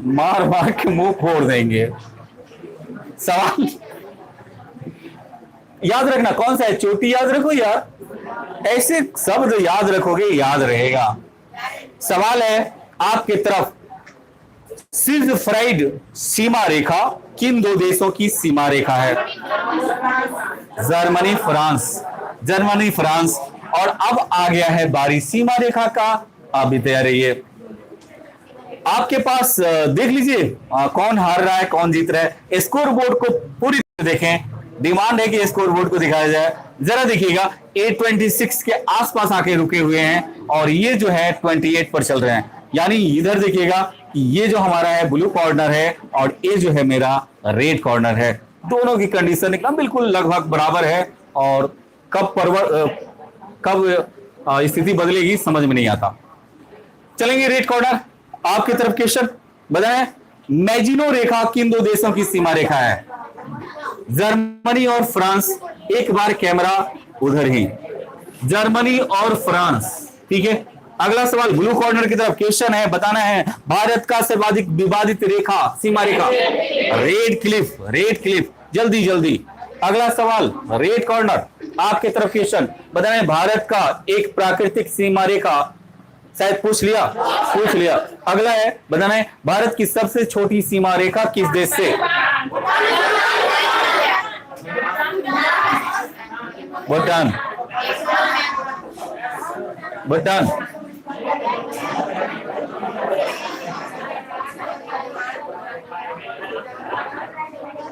मार मार के मुंह फोड़ देंगे। सवाल याद रखना, कौन सा है? चोटी याद रखो यार, ऐसे शब्द याद रखोगे याद रहेगा। सवाल है आपके तरफ, सिग्फ्राइड सीमा रेखा किन दो देशों की सीमा रेखा है? Germany France, Germany France. और अब आ गया है बारी सीमा रेखा का, आप भी तैयार रहिए। आपके पास देख लीजिए कौन हार रहा है कौन जीत रहा है। स्कोर बोर्ड को पूरी तरह देखें, डिमांड है कि स्कोर बोर्ड को दिखाया जाए। जरा देखिएगा 826 के आसपास आके रुके हुए हैं, और ये जो है 28 पर चल रहे हैं। यानी इधर देखिएगा कि ये जो हमारा है ब्लू कॉर्नर है, और ये जो है मेरा रेड कॉर्नर है। दोनों की कंडीशन एकदम बिल्कुल लगभग बराबर है, और कब स्थिति बदलेगी समझ में नहीं आता। चलेंगे रेड कॉर्नर, आपकी तरफ क्वेश्चन बताएं, मैजिनो रेखा किन दो देशों की सीमा रेखा है? जर्मनी और फ्रांस। एक बार कैमरा उधर ही, जर्मनी और फ्रांस, ठीक है। अगला सवाल ब्लू कॉर्नर की तरफ क्वेश्चन है, बताना है भारत का सर्वाधिक विवादित रेखा, सीमा रेखा। रेड क्लिफ, रेड क्लिफ, जल्दी जल्दी। अगला सवाल रेड कॉर्नर, आपके तरफ क्वेश्चन, बताना है भारत का एक प्राकृतिक सीमा रेखा, शायद पूछ लिया, पूछ लिया। अगला है बताना है भारत की सबसे छोटी सीमा रेखा किस देश से? भूटान, भूटान।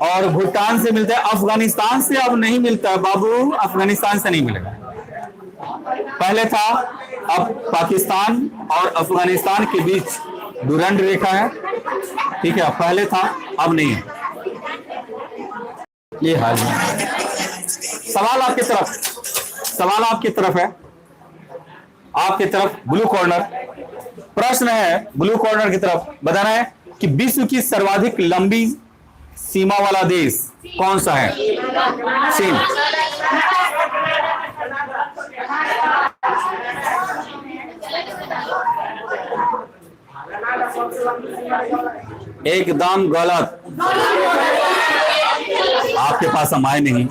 और भूटान से मिलता है, अफगानिस्तान से अब नहीं मिलता है बाबू, अफगानिस्तान से नहीं मिलेगा। पहले था, अब पाकिस्तान और अफगानिस्तान के बीच डुरंड रेखा है, ठीक है, पहले था अब नहीं है। ये हाल है। सवाल आपकी तरफ, सवाल आपकी तरफ है, आपकी तरफ ब्लू कॉर्नर। प्रश्न है ब्लू कॉर्नर की तरफ, बताना है कि विश्व की सर्वाधिक लंबी सीमा वाला देश कौन सा है? चीन। एकदम गलत, आपके पास हम आए नहीं।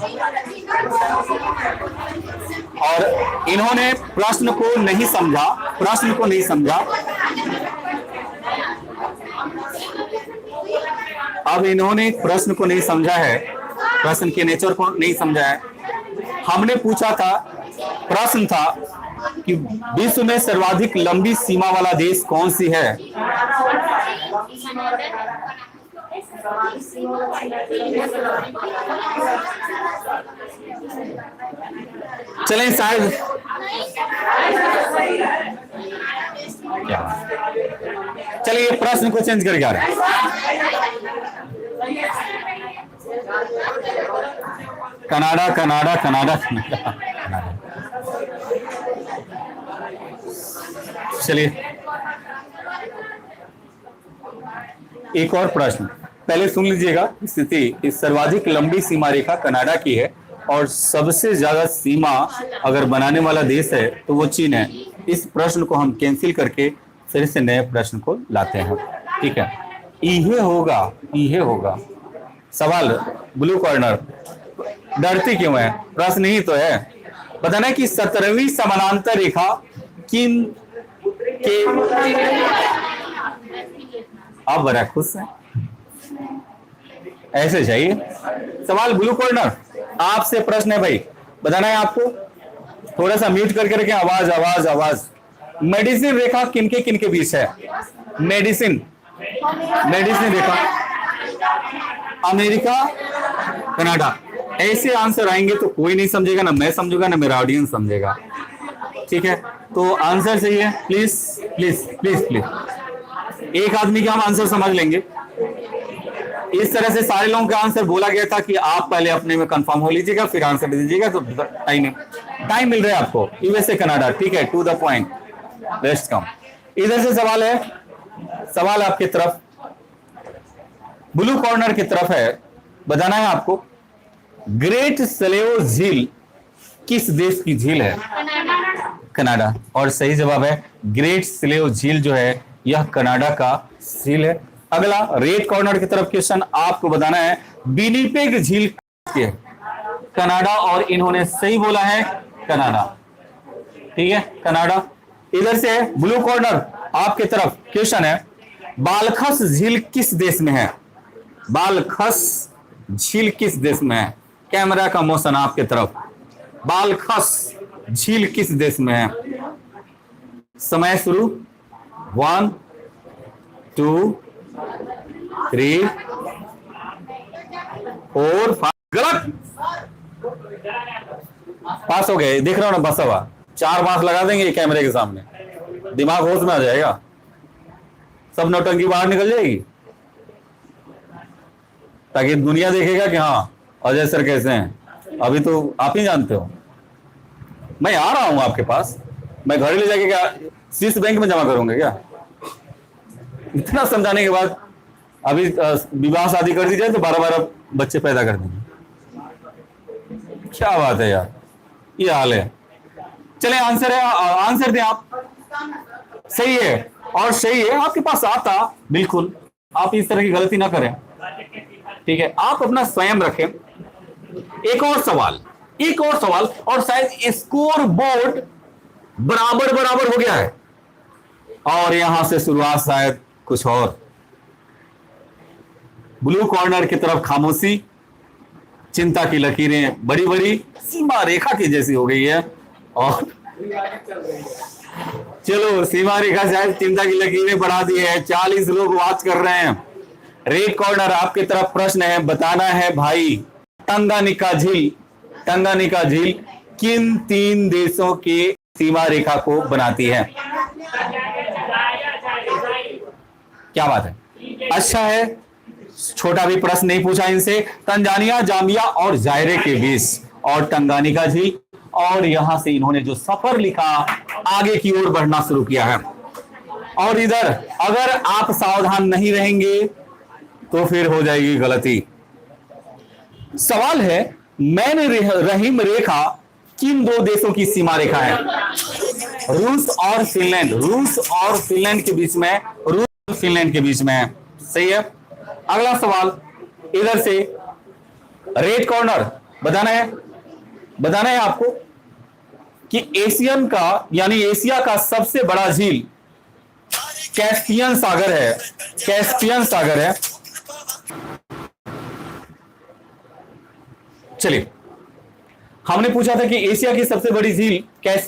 और इन्होंने प्रश्न को नहीं समझा, प्रश्न को नहीं समझा। अब इन्होंने प्रश्न को नहीं समझा है, प्रश्न के नेचर को नहीं समझा है। हमने पूछा था, प्रश्न था कि विश्व में सर्वाधिक लंबी सीमा वाला देश कौन सी है? चलें शायद क्या, चलिए प्रश्न को चेंज करके आ रहे हैं। Canada Canada Canada Canada. चलिए एक और प्रश्न, पहले सुन लीजिएगा स्थिति। इस सर्वाधिक लंबी सीमा रेखा कनाडा की है और सबसे ज्यादा सीमा अगर बनाने वाला देश है तो वो चीन है। इस प्रश्न को हम कैंसिल करके फिर से नए प्रश्न को लाते हैं, ठीक है? ये होगा सवाल। ब्लू कॉर्नर डरती क्यों है? प्रश्न ही तो है। बताना कि 17वीं समानांतर रेखा किन के, आप बड़ा खुश हैं, ऐसे चाहिए सवाल। ब्लू कॉर्नर आपसे प्रश्न है भाई, बताना है आपको। थोड़ा सा म्यूट करके रखें, आवाज आवाज आवाज। मेडिसिन रेखा किनके बीच है? मेडिसिन रेखा अमेरिका कनाडा। ऐसे आंसर आएंगे तो कोई नहीं समझेगा, ना मैं समझूंगा ना मेरा ऑडियंस समझेगा, ठीक है? तो आंसर सही है। प्लीज प्लीज प्लीज प्लीज एक आदमी का हम आंसर समझ लेंगे। इस तरह से सारे लोगों का आंसर बोला गया था कि आप पहले अपने में कंफर्म हो लीजिएगा फिर आंसर दे दीजिएगा, तो टाइम मिल रहा है आपको। यूएसए कनाडा, ठीक है, टू द पॉइंट, रेस्ट कम। इधर से सवाल है, सवाल आपकी तरफ, ब्लू कॉर्नर की तरफ है। बताना है आपको ग्रेट स्लेव झील किस देश की झील है? कनाडा। और सही जवाब है ग्रेट स्लेव झील जो है यह कनाडा का झील है। अगला रेड कॉर्नर की तरफ क्वेश्चन आपको बताना है विनिपेग झील है कनाडा, और इन्होंने सही बोला है कनाडा, ठीक है, कनाडा। इधर से ब्लू कॉर्नर आपके तरफ क्वेश्चन है बालखस झील किस देश में है? बालखस झील किस देश में है? कैमरा का मोशन आपके तरफ। बालखस झील किस देश में है? समय शुरू, 1 2 3 4 5। गलत, पास हो गए। देख रहा हूं ना बसा हुआ, 4 बांस लगा देंगे कैमरे के सामने, दिमाग होश में आ जाएगा, सब नौटंकी बाहर निकल जाएगी, ताकि दुनिया देखेगा कि हाँ अजय सर कैसे हैं। अभी तो आप ही जानते हो, मैं आ रहा हूं आपके पास, मैं घर ले जाके क्या स्विस बैंक में जमा करूंगा क्या? इतना समझाने के बाद अभी विवाह शादी कर दी जाए तो 12-12 बच्चे पैदा कर देंगे। क्या बात है यार, ये हाल है। चले आंसर है, आंसर दें आप। सही है, और सही है, आपके पास आता, बिल्कुल आप इस तरह की गलती ना करें, ठीक है? आप अपना स्वयं रखें। एक और सवाल, और शायद स्कोर बोर्ड बराबर हो गया है, और यहां से शुरुआत शायद कुछ और। ब्लू कॉर्नर की तरफ खामोशी, चिंता की लकीरें बड़ी बड़ी सीमा रेखा की जैसी हो गई है, और चलो सीमा रेखा शायद चिंता की लकीरें बढ़ा दी है। 40 लोग वॉच कर रहे हैं। रेड कॉर्नर आपकी तरफ प्रश्न है, बताना है भाई टंगानिका झील किन 3 देशों की सीमा रेखा को बनाती है? क्या बात है, अच्छा है, छोटा भी प्रश्न नहीं पूछा इनसे। तंजानिया, जाम्बिया और जायरे के बीच, और टंगानिका झील, और यहां से इन्होंने जो सफर लिखा आगे की ओर बढ़ना शुरू किया है। और इधर अगर आप सावधान नहीं रहेंगे तो फिर हो जाएगी गलती। सवाल है मैन रहीम रेखा किन 2 देशों की सीमा रेखा है? रूस और फिनलैंड के बीच में, रूस और फिनलैंड के बीच में है। सही है। अगला सवाल इधर से रेड कॉर्नर, बताना है आपको कि एशियन का यानी एशिया का सबसे बड़ा झील कैस्पियन सागर है। चलिए हमने पूछा था कि एशिया की सबसे बड़ी झील कैसे